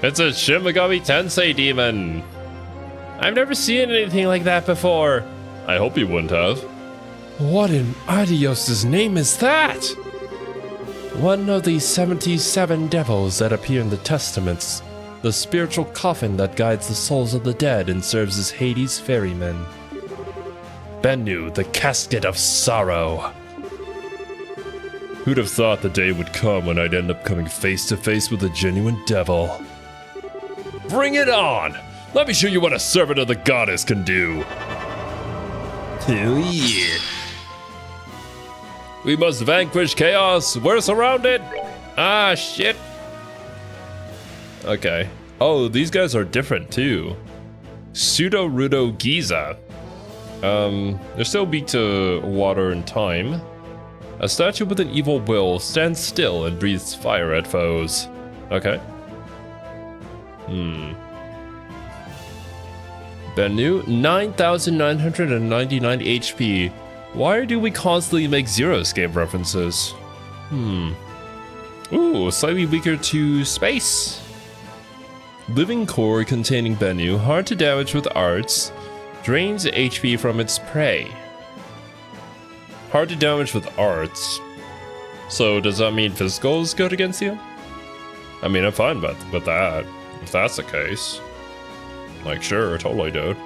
It's a Shin Megami Tensei demon. I've never seen anything like that before. I hope you wouldn't have. What in Adios' name is that? One of the 77 devils that appear in the Testaments. The spiritual coffin that guides the souls of the dead and serves as Hades' ferryman. Bennu, the casket of sorrow. Who'd have thought the day would come when I'd end up coming face to face with a genuine devil? Bring it on! Let me show you what a servant of the goddess can do. Hell yeah. We must vanquish chaos. We're surrounded. Ah, shit. Okay. Oh, these guys are different too. Pseudo Rudo Giza. They're still weak to water and time. A statue with an evil will stands still and breathes fire at foes. Okay. Bennu, 9,999 HP. Why do we constantly make Zero Escape references? Ooh, slightly weaker to space. Living core containing Bennu, hard to damage with arts, drains HP from its prey. Hard to damage with arts. So does that mean physical is good against you? I mean, I'm fine with that. If that's the case. Like, sure, totally, dude.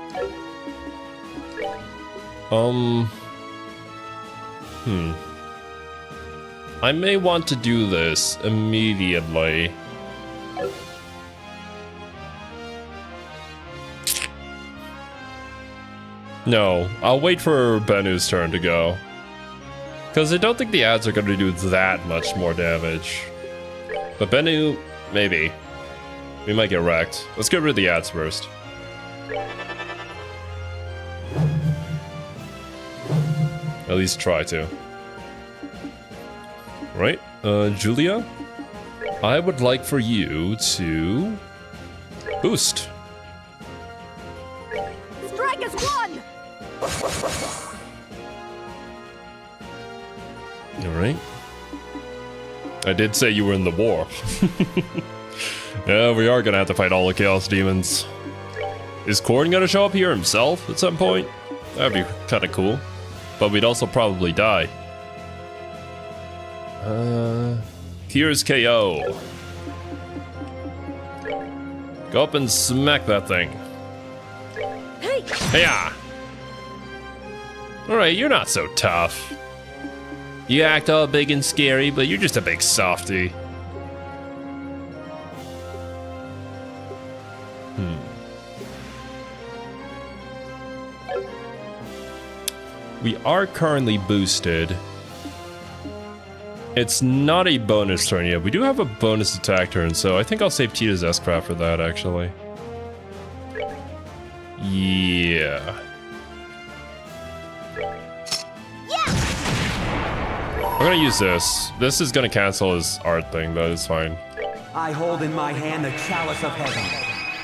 I may want to do this immediately. No, I'll wait for Bennu's turn to go. Because I don't think the ads are going to do that much more damage. But Bennu, maybe. We might get wrecked. Let's get rid of the ads first. At least try to. Right, Julia? I would like for you to... boost. Strike as one! Alright. I did say you were in the war. Yeah, we are gonna have to fight all the Chaos Demons. Is Korn gonna show up here himself at some point? That'd be kinda cool. But we'd also probably die. Here's KO. Go up and smack that thing. Hey! Hey-ya! Alright, you're not so tough. You act all big and scary, but you're just a big softy. We are currently boosted. It's not a bonus turn yet. We do have a bonus attack turn, so I think I'll save Tita's S-Craft for that, actually. Yeah. I'm gonna use this. This is gonna cancel his art thing, but it's fine. I hold in my hand the chalice of heaven.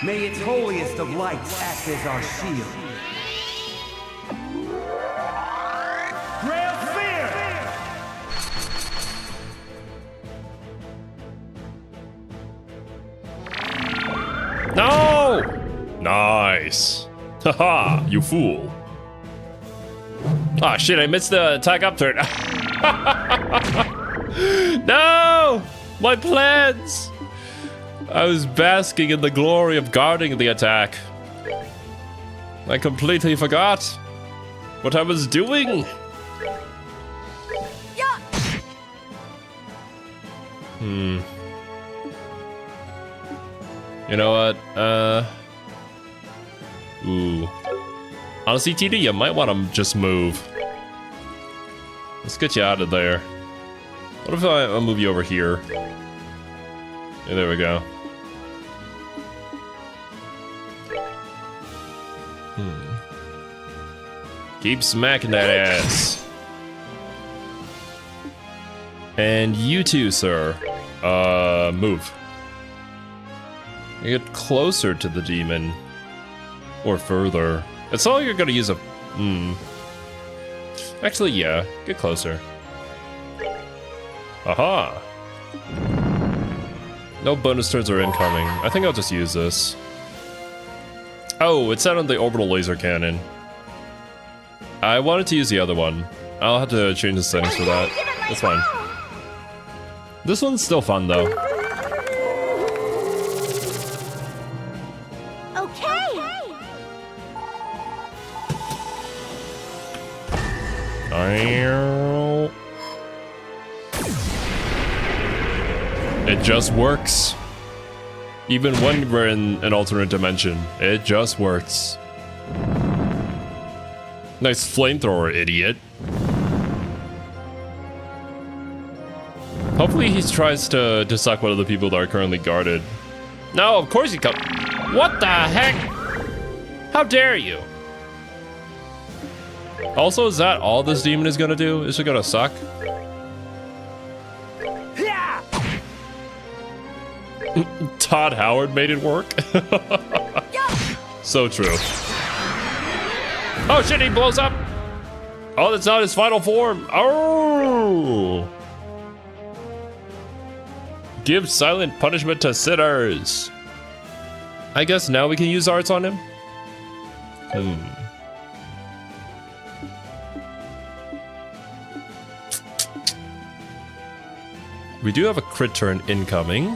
May its holiest of lights act as our shield. Grail Sphere! No! Nice. Haha, you fool. Ah, shit, I missed the attack up turn. No! My plans! I was basking in the glory of guarding the attack. I completely forgot what I was doing. Yeah! You know what? Ooh. Honestly, TD, you might want to just move. Let's get you out of there. What if I'll move you over here? Yeah, there we go. Keep smacking that ass. And you too, sir. Move. You get closer to the demon. Or further. It's not like you're gonna use a... Actually, yeah. Get closer. Aha! No bonus turns are incoming. I think I'll just use this. Oh, it's set on the orbital laser cannon. I wanted to use the other one. I'll have to change the settings for that. That's fine. This one's still fun, though. Okay. It just works. Even when we're in an alternate dimension, it just works. Nice flamethrower, idiot. Hopefully he tries to suck one of the people that are currently guarded. No, of course he comes. What the heck? How dare you? Also, is that all this demon is gonna do? Is it gonna suck? Todd Howard made it work. So true. Oh shit, he blows up. Oh, that's not his final form. Oh. Give silent punishment to sinners. I guess now we can use arts on him. We do have a crit turn incoming.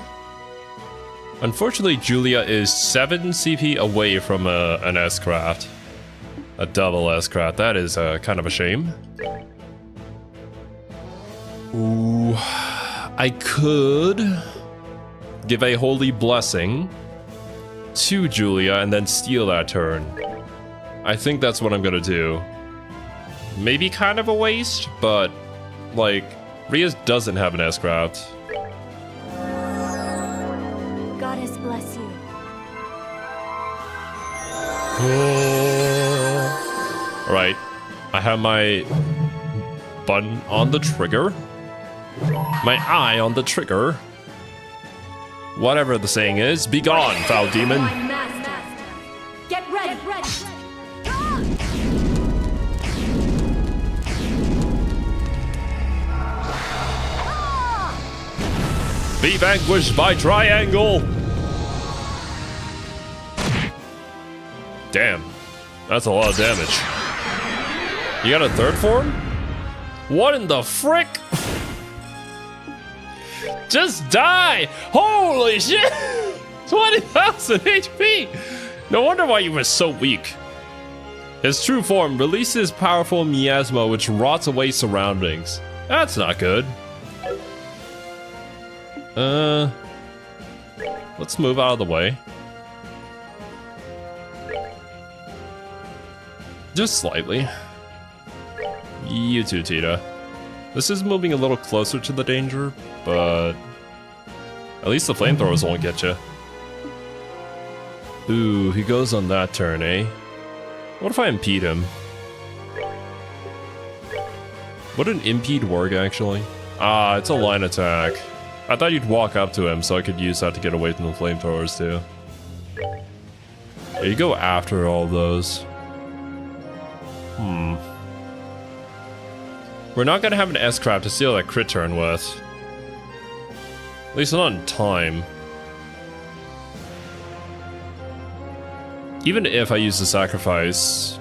Unfortunately, Julia is 7 CP away from an S-craft. A double S-craft. That is kind of a shame. Ooh. I could give a holy blessing to Julia and then steal that turn. I think that's what I'm gonna do. Maybe kind of a waste, but like, Rias doesn't have an S-craft. Goddess bless you. Alright, I have my button on the trigger. My eye on the trigger. Whatever the saying is, be gone, foul demon. Get ready. Be vanquished by triangle. Damn, that's a lot of damage. You got a third form? What in the frick? Just die! Holy shit! 20,000 HP! No wonder why you were so weak. His true form releases powerful miasma which rots away surroundings. That's not good. Let's move out of the way. Just slightly. You too, Tita. This is moving a little closer to the danger, but at least the flamethrowers won't get you. Ooh, he goes on that turn, eh? What if I impede him? Would an impede work, actually? Ah, it's a line attack. I thought you'd walk up to him so I could use that to get away from the flamethrowers, too. Yeah, you go after all those. We're not gonna have an S-craft to steal that crit turn with. At least not in time. Even if I use the sacrifice...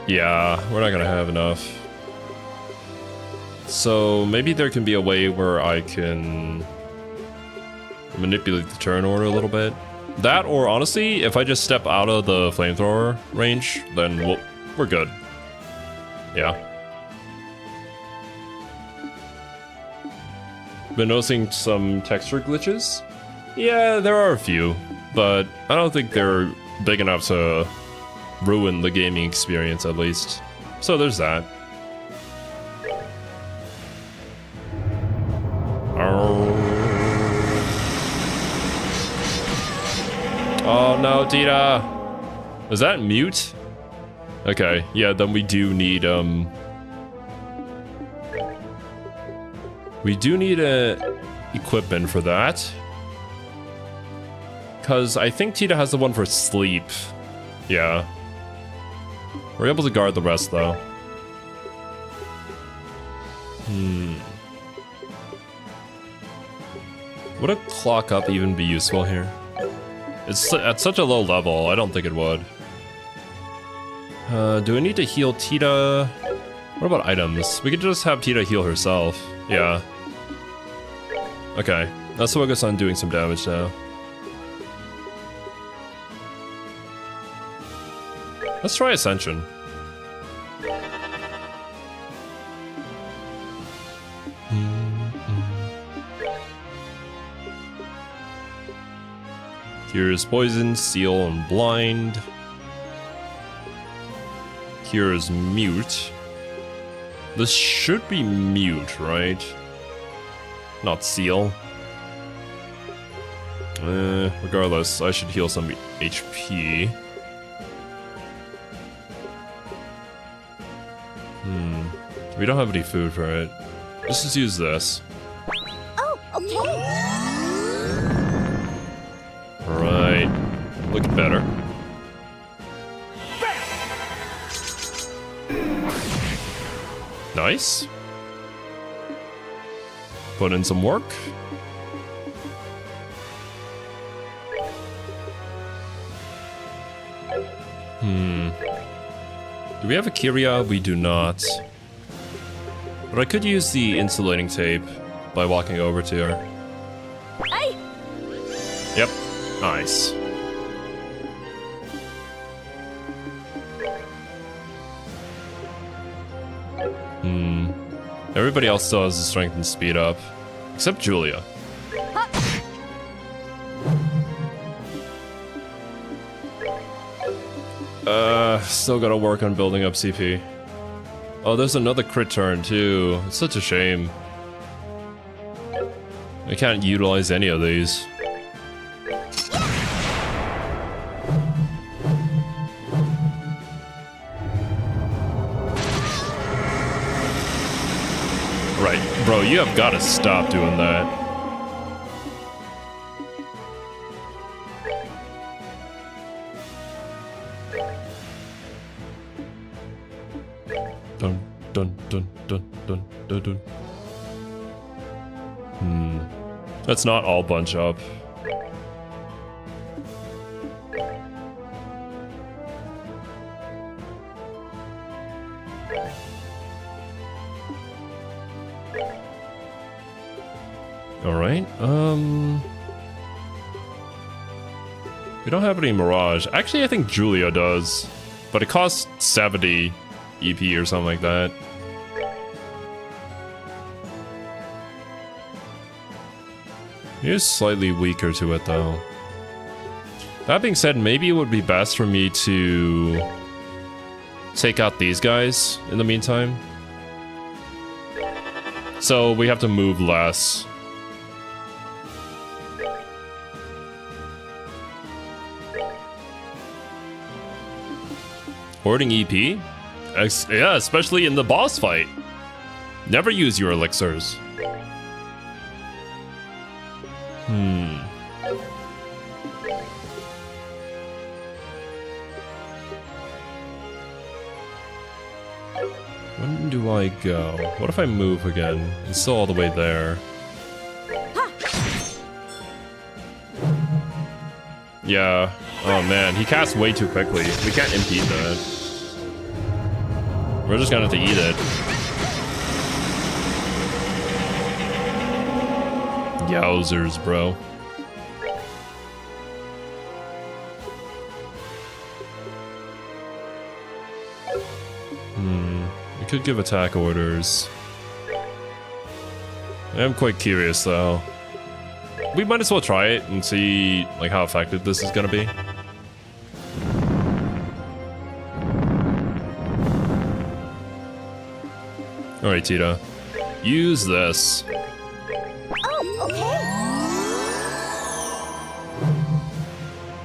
Yeah, we're not gonna have enough. So maybe there can be a way where I can manipulate the turn order a little bit. That, or honestly, if I just step out of the flamethrower range, then we're good. Yeah. Been noticing some texture glitches? Yeah, there are a few, but I don't think they're big enough to ruin the gaming experience, at least. So there's that. Oh no, Tita! Was that mute? Okay, yeah, then we do need equipment for that. Cause I think Tita has the one for sleep. Yeah. We're able to guard the rest though. Would a clock up even be useful here? It's at such a low level, I don't think it would. Do I need to heal Tita? What about items? We could just have Tita heal herself. Yeah. Okay, let's focus on doing some damage now. Let's try Ascension. Cures poison, seal, and blind. Cures mute. This should be mute, right? Not seal. Regardless, I should heal some HP. We don't have any food for it. Let's just use this. Oh, okay. Alright. Look better. Nice. Put in some work. Do we have a Kyria? We do not. But I could use the insulating tape by walking over to her. Hey. Yep. Nice. Everybody else still has the strength and speed up. Except Julia. Still gotta work on building up CP. Oh, there's another crit turn too. It's such a shame. I can't utilize any of these. Right, bro, you have gotta stop doing that. Dun dun dun dun dun dun dun. Let's not all bunch up. All right. We don't have any Mirage. Actually, I think Julia does, but it costs 70 EP or something like that. He is slightly weaker to it though. That being said, maybe it would be best for me to take out these guys in the meantime. So we have to move less. Hoarding EP? Yeah, especially in the boss fight. Never use your elixirs. When do I go? What if I move again? It's still all the way there. Yeah. Oh man, he casts way too quickly. We can't impede that. We're just gonna have to eat it. Yowzers, bro. We could give attack orders. I am quite curious though. We might as well try it and see like how effective this is gonna be. Alright, Tita. Use this. Oh, okay.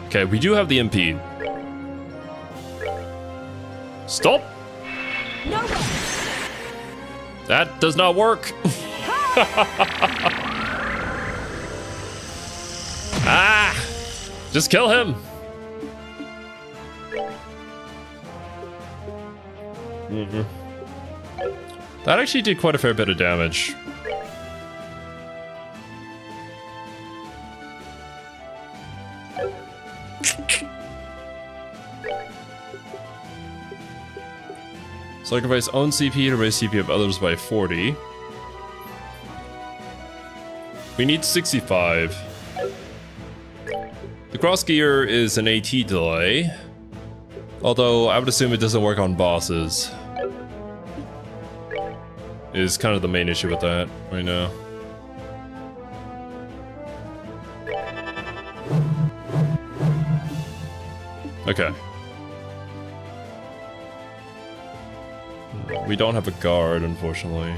Okay, we do have the impede. Stop! No way. That does not work. Ah! Just kill him. That actually did quite a fair bit of damage. Sacrifice own CP to raise CP of others by 40. We need 65. The cross gear is an AT delay. Although I would assume it doesn't work on bosses. Is kind of the main issue with that right now. Okay. We don't have a guard, unfortunately.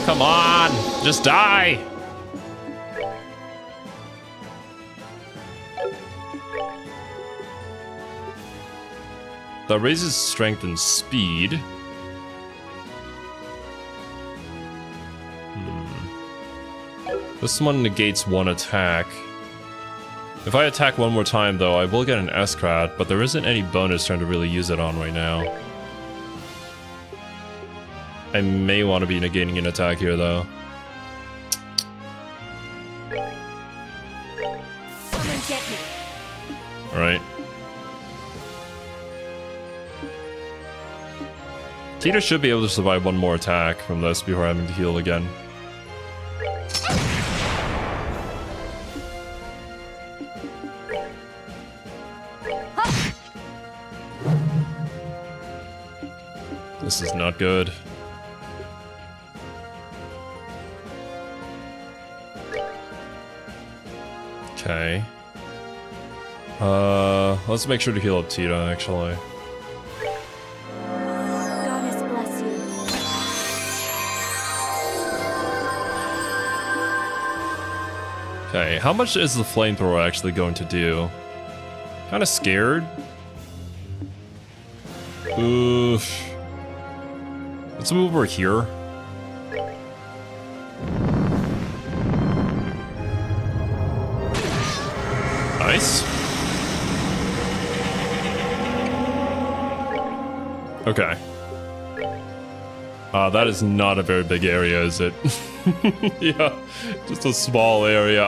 Come on! Just die! That raises strength and speed. This one negates one attack. If I attack one more time, though, I will get an S-Crat, but there isn't any bonus turn to really use it on right now. I may want to be negating an attack here, though. Someone get me. Alright. Tita should be able to survive one more attack from this before having to heal again. This is not good. Okay. Let's make sure to heal up Tita, actually. Goddess bless you. Okay, how much is the flamethrower actually going to do? Kinda scared. Oof. Let's move over here. Nice. Okay. That is not a very big area, is it? Yeah, just a small area.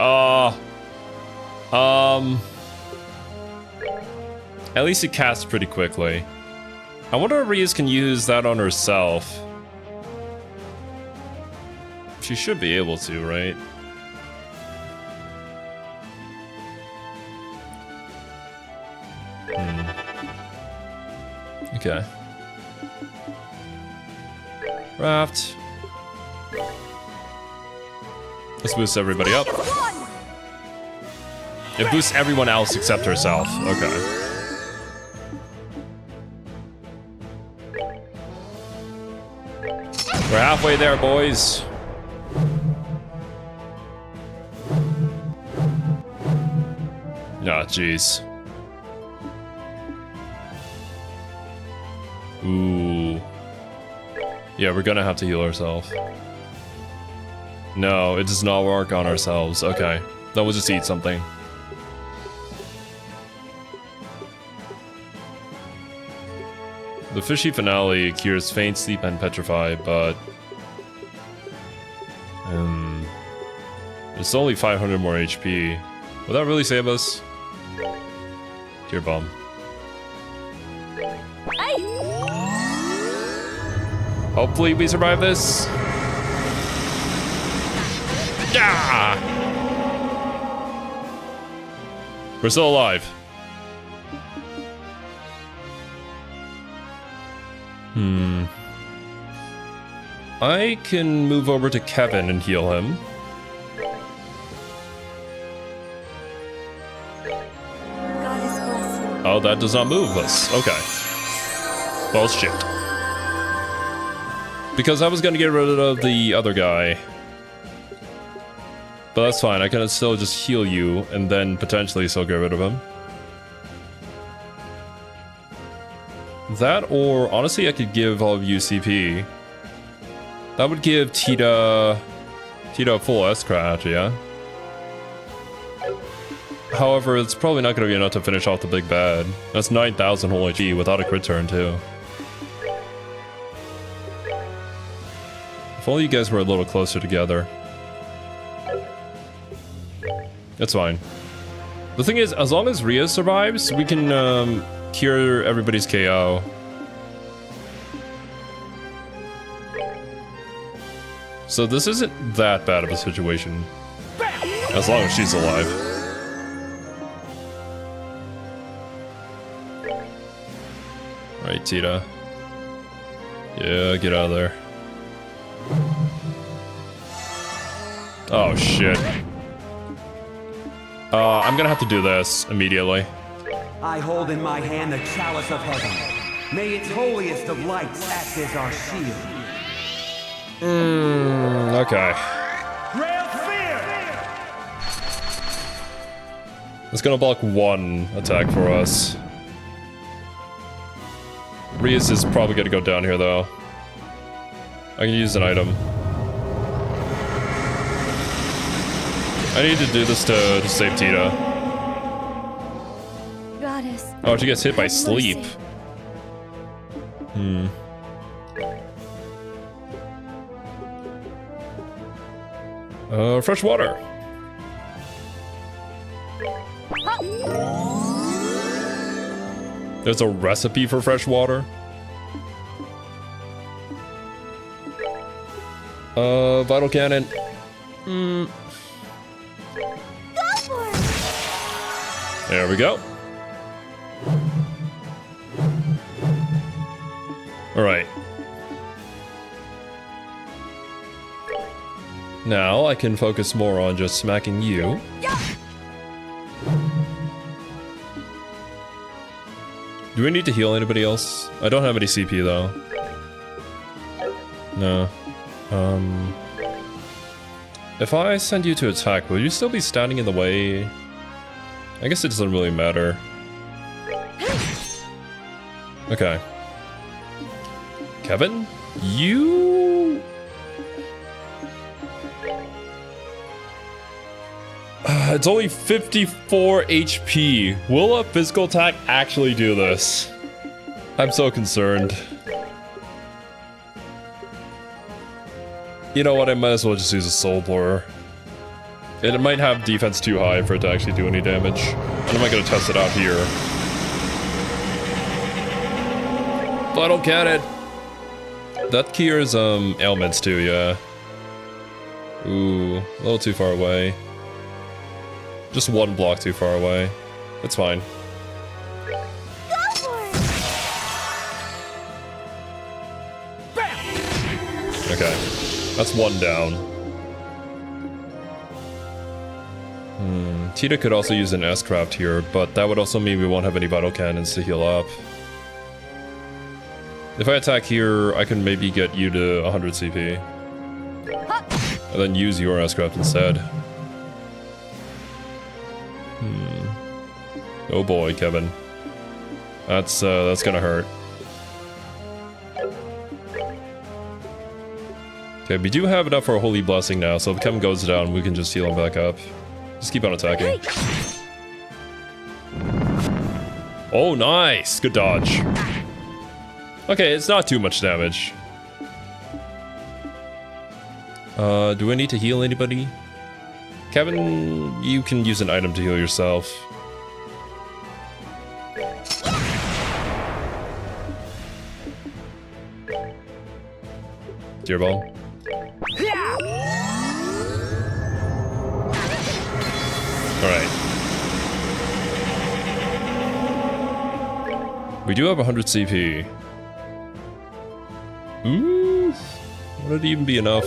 At least it casts pretty quickly. I wonder if Ryze can use that on herself. She should be able to, right? Okay. Raft. Let's boost everybody up. It boosts everyone else except herself. Okay. We're halfway there, boys. Ah, jeez. Ooh. Yeah, we're gonna have to heal ourselves. No, it does not work on ourselves. Okay. Then we'll just eat something. The fishy finale cures faint, sleep, and petrify, but it's only 500 more HP. Will that really save us? Tear bomb. Hopefully we survive this. Yeah! We're still alive. I can move over to Kevin and heal him. Goddess bless you. Oh, that does not move us. Okay. Well, shit. Because I was gonna get rid of the other guy. But that's fine, I can still just heal you and then potentially still get rid of him. That, or honestly I could give all of you CP. That would give Tita a full S-craft, yeah? However, it's probably not going to be enough to finish off the big bad. That's 9,000 whole HP without a crit turn too. If only you guys were a little closer together. It's fine. The thing is, as long as Rhea survives, we can cure everybody's KO. So this isn't that bad of a situation. As long as she's alive. Alright, Tita. Yeah, get out of there. Oh, shit. I'm gonna have to do this immediately. I hold in my hand the chalice of heaven. May its holiest of lights act as our shield. Okay. It's gonna block one attack for us. Rhea's is probably gonna go down here though. I can use an item. I need to do this to save Tita. Goddess. Oh, she gets hit by have sleep. mercy. Fresh water. There's a recipe for fresh water. Vital cannon. Go for it. There we go. All right. Now I can focus more on just smacking you. Do we need to heal anybody else? I don't have any CP though. No. If I send you to attack, will you still be standing in the way? I guess it doesn't really matter. Okay. Kevin? You... it's only 54 HP. Will a physical attack actually do this? I'm so concerned. You know what, I might as well just use a soul borer. And it might have defense too high for it to actually do any damage. And I'm not gonna test it out here. Vital cannon! That cures ailments too, yeah. Ooh, a little too far away. Just one block too far away. It's fine. Go for it. Okay. That's one down. Tita could also use an S-craft here, but that would also mean we won't have any vital cannons to heal up. If I attack here, I can maybe get you to 100 CP. And then use your S-craft instead. Oh boy, Kevin. That's gonna hurt. Okay, we do have enough for a holy blessing now, so if Kevin goes down, we can just heal him back up. Just keep on attacking. Oh, nice! Good dodge. Okay, it's not too much damage. Do I need to heal anybody? Kevin, you can use an item to heal yourself. Dear ball. Alright. We do have 100 CP. Ooh, would it even be enough?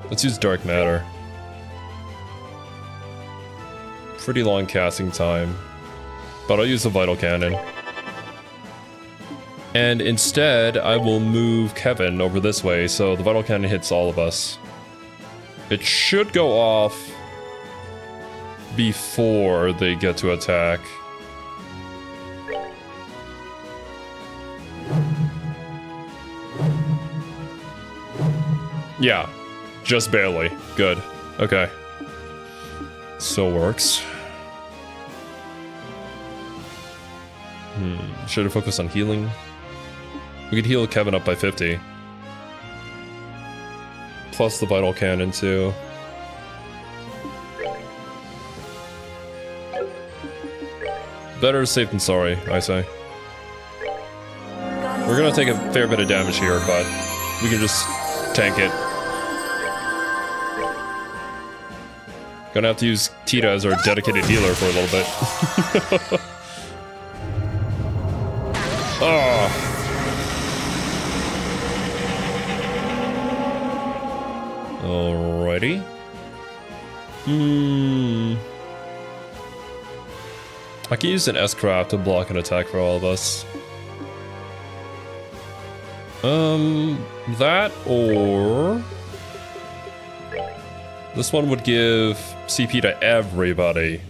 Let's use Dark Matter. Pretty long casting time. But I'll use the Vital Cannon. And instead, I will move Kevin over this way, so the vital cannon hits all of us. It should go off before they get to attack. Yeah, just barely. Good. Okay. Still works. Should have focused on healing. We could heal Kevin up by 50. Plus the vital cannon too. Better safe than sorry, I say. We're gonna take a fair bit of damage here, but we can just tank it. Gonna have to use Tita as our dedicated healer for a little bit. Oh. Alrighty. I can use an S-Craft to block an attack for all of us. That or... this one would give CP to everybody,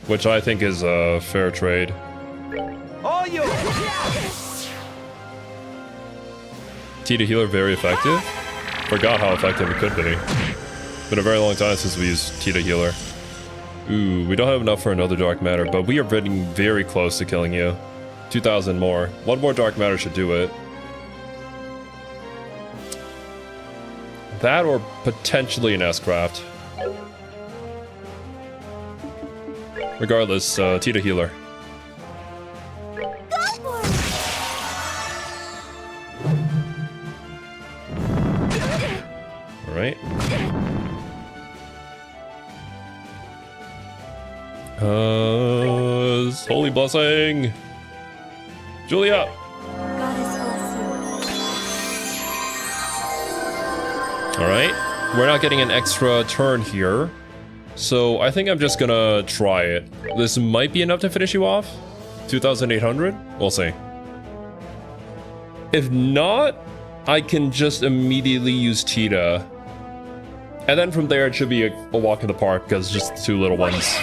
which I think is a fair trade. All you. Tita healer very effective. Forgot how effective it could be. Been a very long time since we used Tita healer. Ooh, we don't have enough for another dark matter, but we are getting very close to killing you. 2,000 more. One more dark matter should do it. That or potentially an S-Craft. Regardless, Tita healer. Alright. Holy blessing! Julia! Alright, we're not getting an extra turn here, so I think I'm just gonna try it. This might be enough to finish you off. 2,800? We'll see. If not, I can just immediately use Tita. And then from there it should be a walk in the park because it's just the two little ones.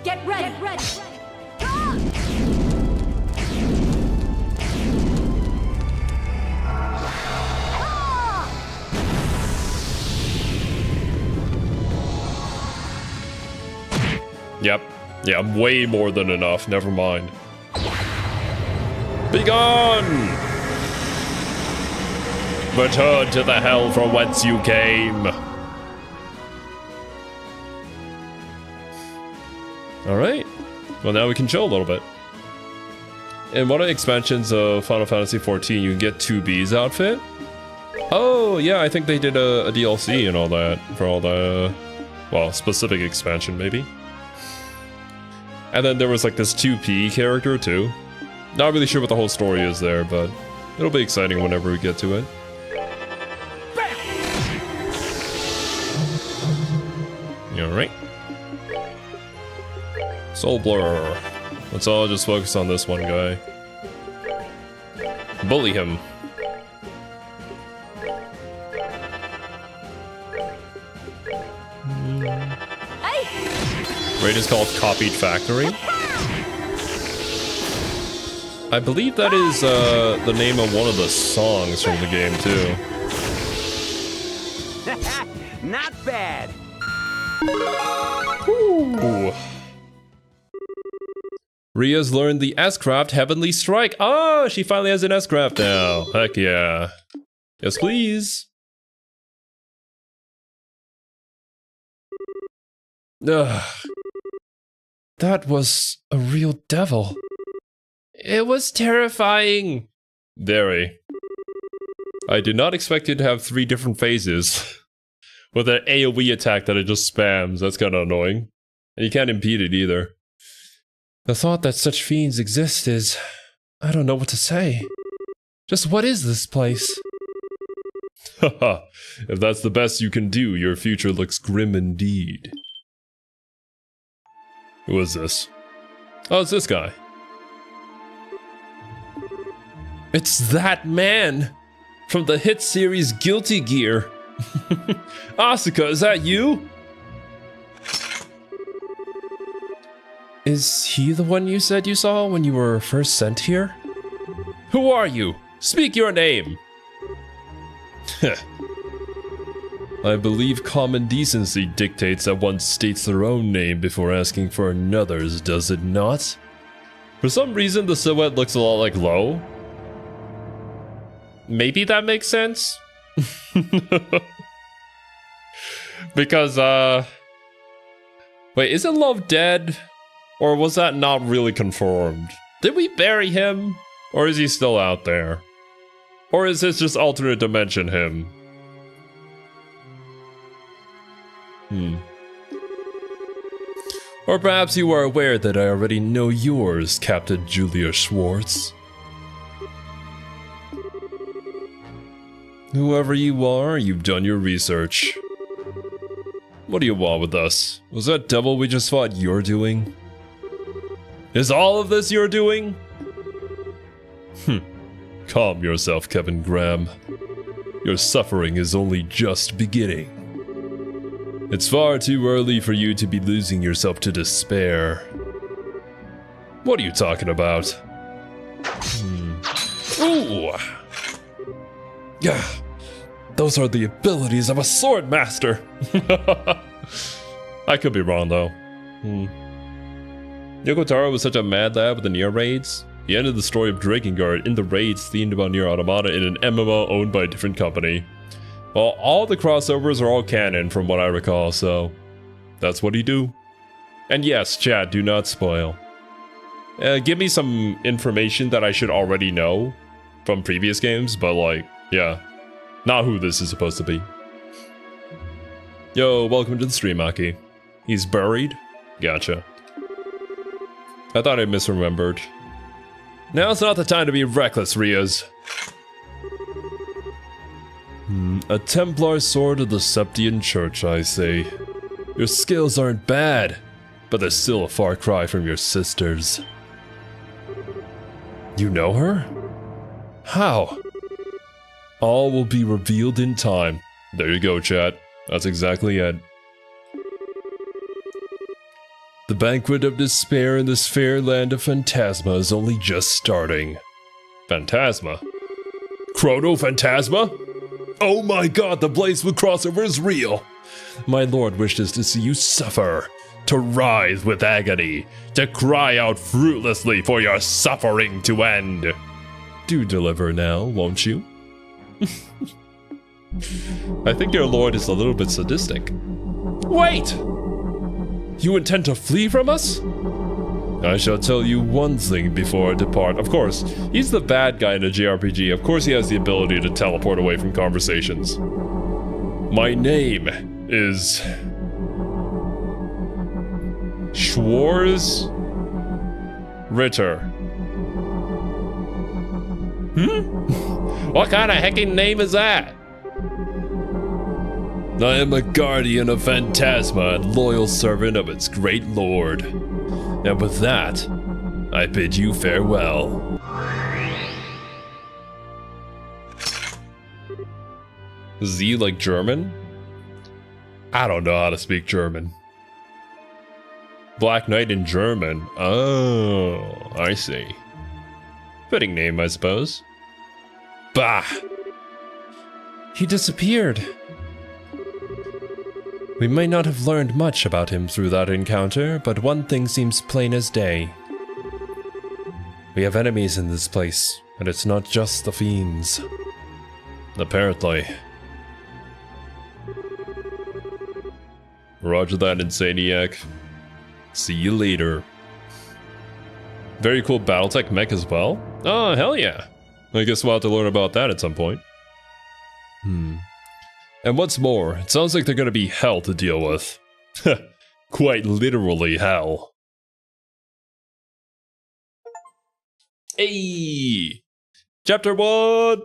Get ready. Yep. Yeah, way more than enough. Never mind. Be gone! Return to the hell from whence you came. Alright. Well, now we can chill a little bit. In one of the expansions of Final Fantasy XIV, you can get 2B's outfit. Oh, yeah, I think they did a DLC and all that for all the, well, specific expansion, maybe. And then there was like this 2P character too. Not really sure what the whole story is there, but it'll be exciting whenever we get to it. Alright. Soul Blur. Let's all just focus on this one guy. Bully him. Raid is called Copied Factory. I believe that is the name of one of the songs from the game too. Not bad. Ooh. Ria's learned the S-Craft Heavenly Strike. Oh, she finally has an S-Craft now. Heck yeah. Yes, please. Ugh. That was a real devil. It was terrifying. Very. I did not expect it to have 3 different phases. With an AoE attack that it just spams. That's kind of annoying. And you can't impede it either. The thought that such fiends exist is... I don't know what to say. Just what is this place? Haha. If that's the best you can do, your future looks grim indeed. Who is this? Oh, it's this guy. It's that man from the hit series Guilty Gear. Asuka, is that you? Is he the one you said you saw when you were first sent here? Who are you? Speak your name. I believe common decency dictates that one states their own name before asking for another's, does it not? For some reason, the silhouette looks a lot like Lo. Maybe that makes sense? Because, wait, isn't Love dead? Or was that not really confirmed? Did we bury him? Or is he still out there? Or is this just alternate dimension him? Or perhaps you are aware that I already know yours, Captain Julia Schwartz. Whoever you are, you've done your research. What do you want with us? Was that devil we just fought your doing? Is all of this your doing? Calm yourself, Kevin Graham. Your suffering is only just beginning. It's far too early for you to be losing yourself to despair. What are you talking about? Ooh! Yeah, those are the abilities of a sword master. I could be wrong though. Yoko Taro was such a mad lad with the Nier raids. He ended the story of Drakengard in the raids themed about Nier Automata in an MMO owned by a different company. Well, all the crossovers are all canon from what I recall, so that's what he do. And yes, chat, do not spoil. Give me some information that I should already know from previous games, but like, yeah, not who this is supposed to be. Yo, welcome to the stream, Aki. He's buried? Gotcha. I thought I misremembered. Now's not the time to be reckless, Riaz. A Templar sword of the Septian Church, I say. Your skills aren't bad, but they're still a far cry from your sister's. You know her? How? All will be revealed in time. There you go, chat. That's exactly it. The banquet of despair in this fair land of Phantasma is only just starting. Phantasma? Chrono Phantasma? Oh my god, the Blazewood crossover is real! My lord wishes to see you suffer, to writhe with agony, to cry out fruitlessly for your suffering to end. Do deliver now, won't you? I think your lord is a little bit sadistic. Wait! You intend to flee from us? I shall tell you one thing before I depart. Of course, he's the bad guy in a JRPG. Of course he has the ability to teleport away from conversations. My name is... Schwarz Ritter. What kind of heckin' name is that? I am a guardian of Phantasma and loyal servant of its great lord. And with that, I bid you farewell. Is he like German? I don't know how to speak German. Black Knight in German. Oh, I see. Fitting name, I suppose. Bah! He disappeared. We may not have learned much about him through that encounter, but one thing seems plain as day. We have enemies in this place, and it's not just the fiends. Apparently. Roger that, Insaniac. See you later. Very cool Battletech mech as well. Oh, hell yeah. I guess we'll have to learn about that at some point. And what's more, it sounds like they're gonna be hell to deal with. Quite literally hell. Hey! Chapter 1!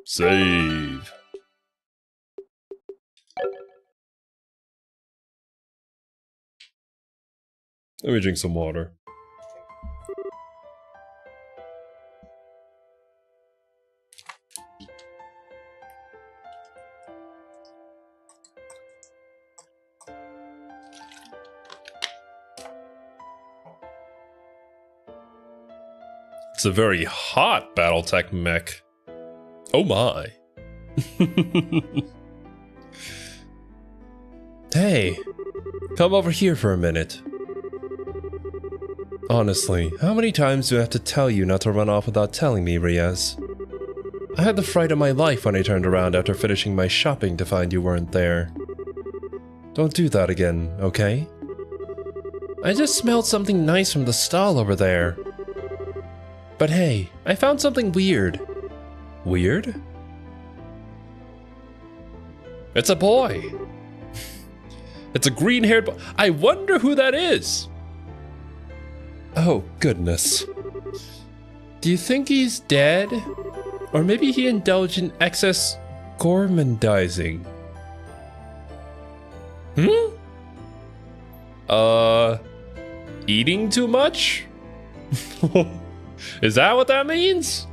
Save. Let me drink some water. It's a very hot Battletech mech. Oh my. Hey, come over here for a minute. Honestly, how many times do I have to tell you not to run off without telling me, Riaz? I had the fright of my life when I turned around after finishing my shopping to find you weren't there. Don't do that again, okay? I just smelled something nice from the stall over there. But hey, I found something weird. Weird? It's a boy. It's a green-haired boy. I wonder who that is. Oh, goodness. Do you think he's dead? Or maybe he indulged in excess gormandizing? Eating too much? Is that what that means?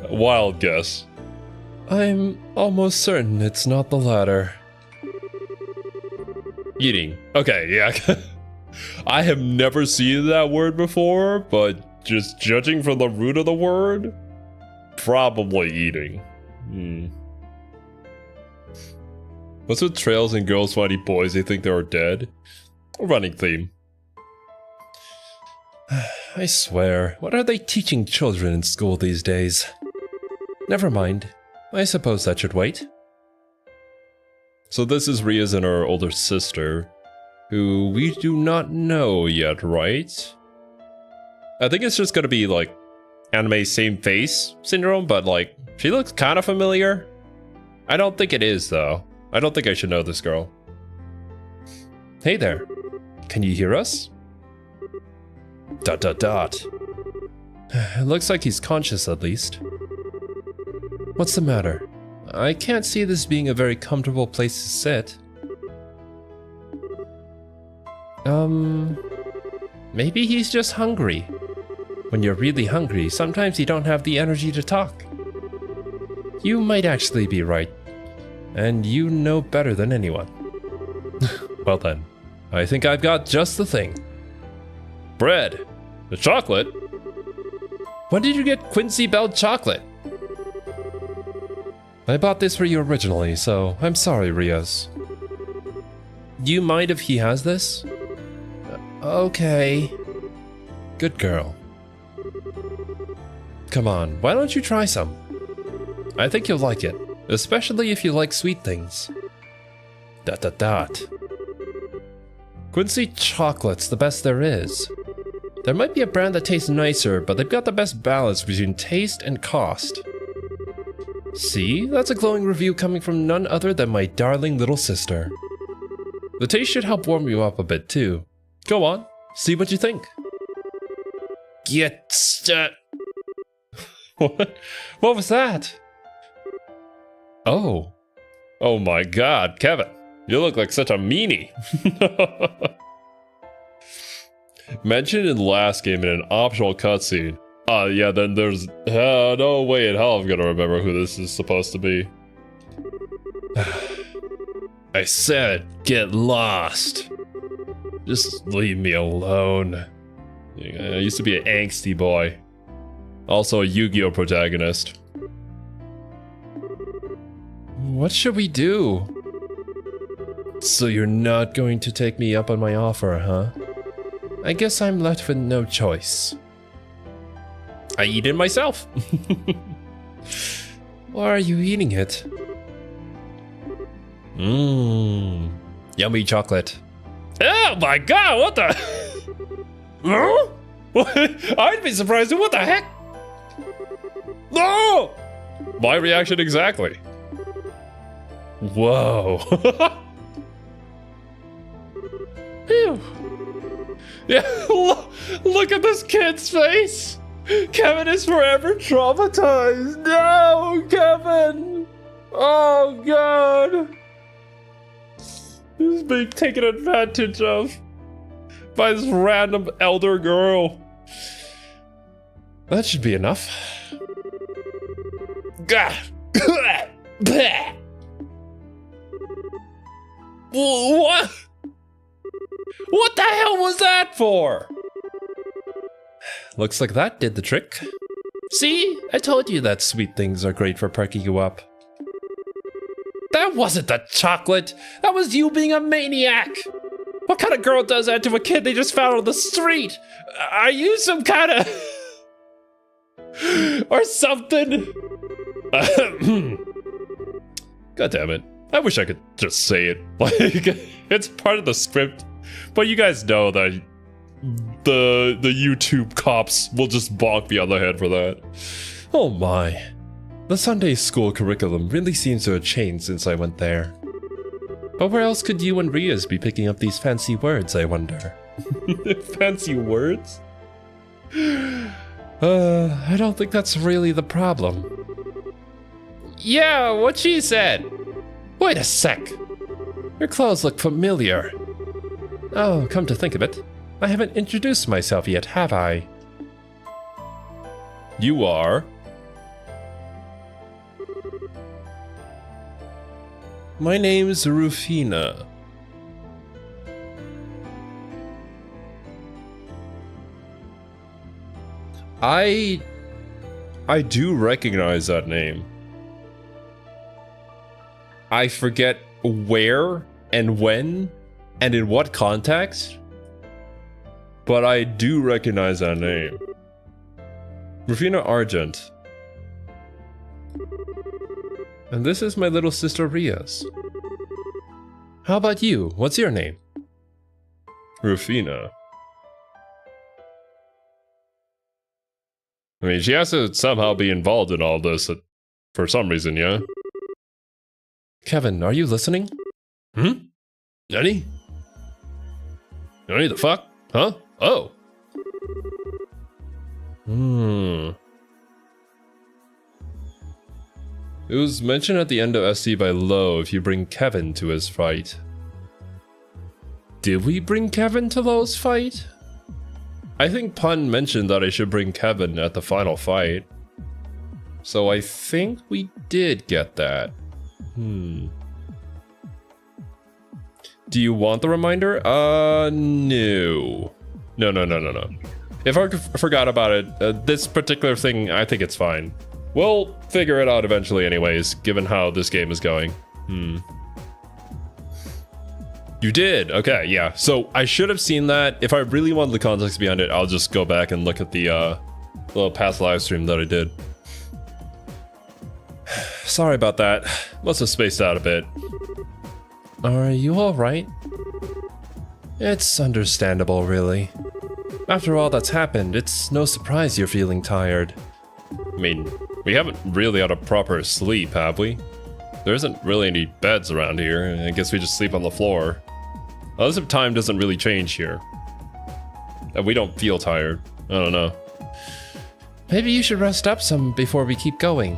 Wild guess. I'm almost certain it's not the latter. Eating. Okay, yeah. I have never seen that word before, but just judging from the root of the word, probably eating. What's with trails and girls finding boys they think they are dead? A running theme. I swear, what are they teaching children in school these days? Never mind. I suppose that should wait. So this is Riaz and her older sister, who we do not know yet, right? I think it's just gonna be like anime same face syndrome, but like she looks kind of familiar. I don't think it is though. I don't think I should know this girl. Hey there. Can you hear us? ... It looks like he's conscious at least. What's the matter? I can't see this being a very comfortable place to sit. Maybe he's just hungry. When you're really hungry, sometimes you don't have the energy to talk. You might actually be right. And you know better than anyone. Well then, I think I've got just the thing. Bread. The chocolate? When did you get Quincy Bell chocolate? I bought this for you originally, so I'm sorry, Riaz. Do you mind if he has this? Okay. Good girl. Come on, why don't you try some? I think you'll like it, especially if you like sweet things. ... Quincy chocolate's the best there is. There might be a brand that tastes nicer, but they've got the best balance between taste and cost. See, that's a glowing review coming from none other than my darling little sister. The taste should help warm you up a bit too. Go on, see what you think. Get stat. What was that? Oh. Oh my god, Kevin. You look like such a meanie. Mentioned in the last game in an optional cutscene. Yeah, then there's... no way in hell I'm gonna remember who this is supposed to be. I said, get lost. Just leave me alone. I used to be an angsty boy. Also a Yu-Gi-Oh protagonist. What should we do? So you're not going to take me up on my offer, huh? I guess I'm left with no choice. I eat it myself. Why are you eating it? Yummy chocolate. Oh my god, what the? Huh? I'd be surprised. What the heck? No! My reaction exactly. Whoa. Phew. Yeah, look at this kid's face. Kevin is forever traumatized. No, Kevin. Oh, God. He's being taken advantage of by this random elder girl. That should be enough. What? What the hell was that for? looks like that did the trick. See? I told you that sweet things are great for perking you up. That wasn't the chocolate! That was you being a maniac! What kind of girl does that to a kid they just found on the street? Are you some kind of... or something? God damn it. I wish I could just say it. Like, it's part of the script. But you guys know that the YouTube cops will just bonk me on the head for that. Oh my. The Sunday school curriculum really seems to have changed since I went there. But where else could you and Riaz be picking up these fancy words, I wonder? Fancy words? I don't think that's really the problem. Yeah, what she said. Wait a sec. Your clothes look familiar. Oh, come to think of it, I haven't introduced myself yet, have I? You are? My name's Rufina. I do recognize that name. I forget where and when and in what context, but I do recognize that name. Rufina Argent. And this is my little sister Riaz. How about you? What's your name? Rufina. I mean, she has to somehow be involved in all this for some reason, yeah? Kevin, are you listening? Nani? Nani the fuck? Huh? Oh. It was mentioned at the end of SC by Lowe if you bring Kevin to his fight. Did we bring Kevin to Lowe's fight? I think Pun mentioned that I should bring Kevin at the final fight. So I think we did get that. Do you want the reminder? No. No. If I forgot about it, this particular thing, I think it's fine. We'll figure it out eventually anyways, given how this game is going. You did? Okay, yeah. So I should have seen that. If I really wanted the context behind it, I'll just go back and look at the little past live stream that I did. Sorry about that. Must have spaced out a bit. Are you alright? It's understandable, really. After all that's happened, it's no surprise you're feeling tired. I mean, we haven't really had a proper sleep, have we? There isn't really any beds around here. I guess we just sleep on the floor. Unless if time doesn't really change here. And we don't feel tired. I don't know. Maybe you should rest up some before we keep going.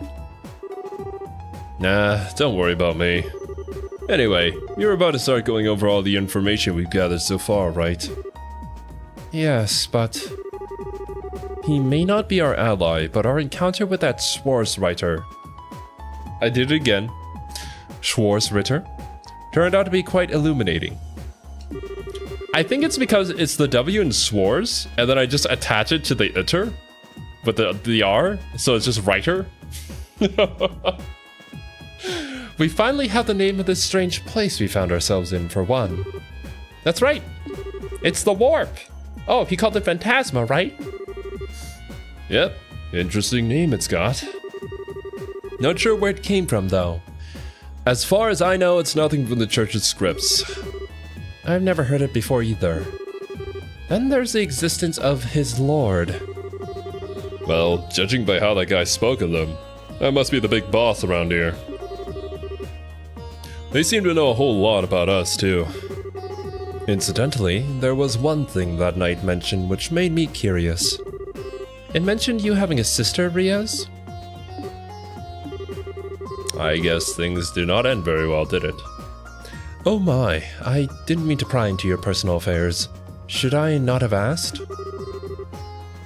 Nah, don't worry about me. Anyway, you're about to start going over all the information we've gathered so far, right? Yes, but... he may not be our ally, but our encounter with that Schwarzritter... I did it again. Schwarzritter turned out to be quite illuminating. I think it's because it's the W in Schwarz, and then I just attach it to the iter with the R, so it's just Writer. We finally have the name of this strange place we found ourselves in, for one. That's right. It's the Warp. Oh, he called it Phantasma, right? Yep. Interesting name it's got. Not sure where it came from, though. As far as I know, it's nothing from the church's scripts. I've never heard it before either. Then there's the existence of his lord. Well, judging by how that guy spoke of them, that must be the big boss around here. They seem to know a whole lot about us, too. Incidentally, there was one thing that night mentioned which made me curious. It mentioned you having a sister, Riaz? I guess things did not end very well, did it? Oh my, I didn't mean to pry into your personal affairs. Should I not have asked?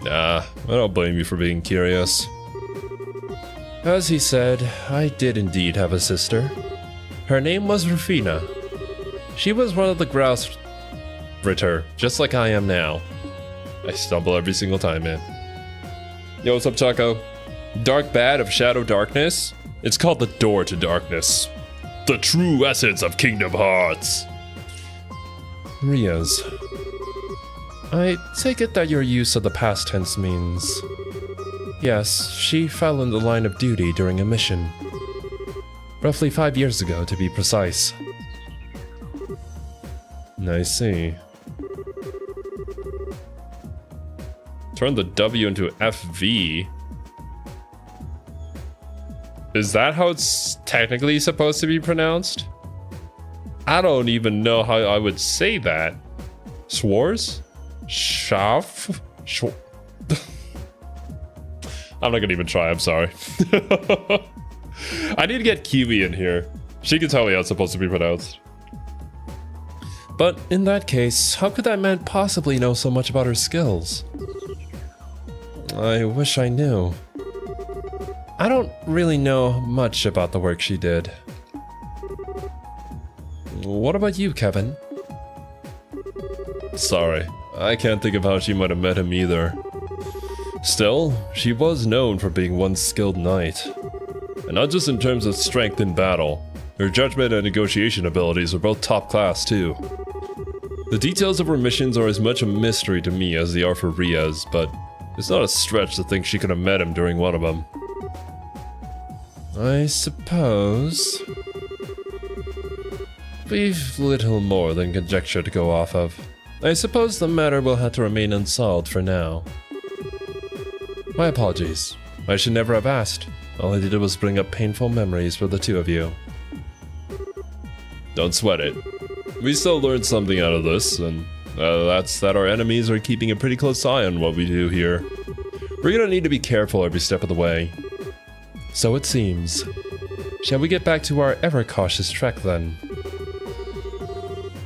Nah, I don't blame you for being curious. As he said, I did indeed have a sister. Her name was Rufina. She was one of the Grouse Ritter, just like I am now. I stumble every single time, man. Yo, what's up, Chaco? Dark Bat of Shadow Darkness? It's called the Door to Darkness. The true essence of Kingdom Hearts. Riaz. I take it that your use of the past tense means... Yes, she fell in the line of duty during a mission. Roughly 5 years ago, to be precise. I see. Turn the W into FV. Is that how it's technically supposed to be pronounced? I don't even know how I would say that. Swars? Schaf? I'm not gonna even try, I'm sorry. I need to get Kiwi in here. She can tell me how it's supposed to be pronounced. But in that case, how could that man possibly know so much about her skills? I wish I knew. I don't really know much about the work she did. What about you, Kevin? Sorry, I can't think of how she might have met him either. Still, she was known for being one skilled knight. And not just in terms of strength in battle. Her judgment and negotiation abilities are both top class too. The details of her missions are as much a mystery to me as they are for Riaz, but it's not a stretch to think she could have met him during one of them. I suppose... we've little more than conjecture to go off of. I suppose the matter will have to remain unsolved for now. My apologies. I should never have asked. All I did was bring up painful memories for the two of you. Don't sweat it. We still learned something out of this, and that's that our enemies are keeping a pretty close eye on what we do here. We're gonna need to be careful every step of the way. So it seems. Shall we get back to our ever-cautious trek then?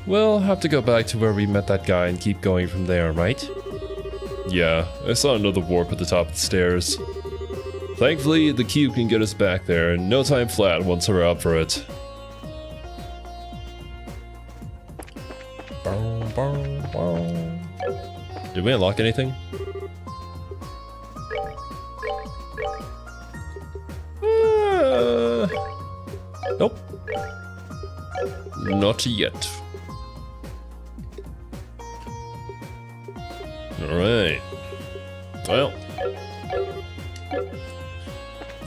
We'll have to go back to where we met that guy and keep going from there, right? Yeah, I saw another warp at the top of the stairs. Thankfully, the cube can get us back there in no time flat once we're up for it. Did we unlock anything? Nope. Not yet. Alright. Well.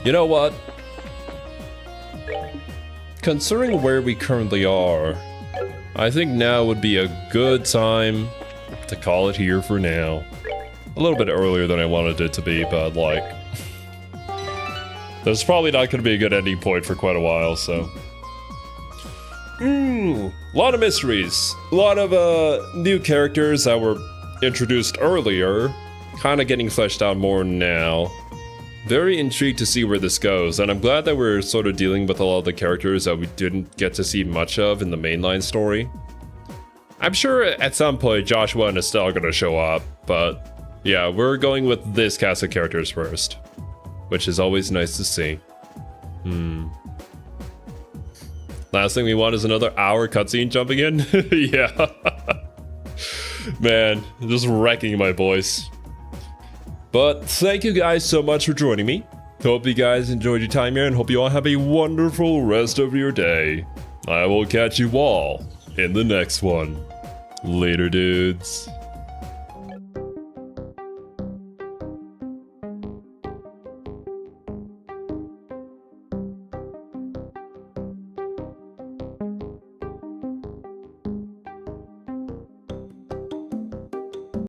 You know what? Considering where we currently are, I think now would be a good time to call it here for now. A little bit earlier than I wanted it to be, but like... there's probably not going to be a good ending point for quite a while, so... a lot of mysteries. A lot of new characters that were introduced earlier, kind of getting fleshed out more now. Very intrigued to see where this goes, and I'm glad that we're sort of dealing with a lot of the characters that we didn't get to see much of in the mainline story. I'm sure at some point Joshua and Estelle are going to show up, but yeah, we're going with this cast of characters first, which is always nice to see. Last thing we want is another hour cutscene jumping in. Yeah. Man, just wrecking my voice. But thank you guys so much for joining me. Hope you guys enjoyed your time here and hope you all have a wonderful rest of your day. I will catch you all in the next one. Later, dudes.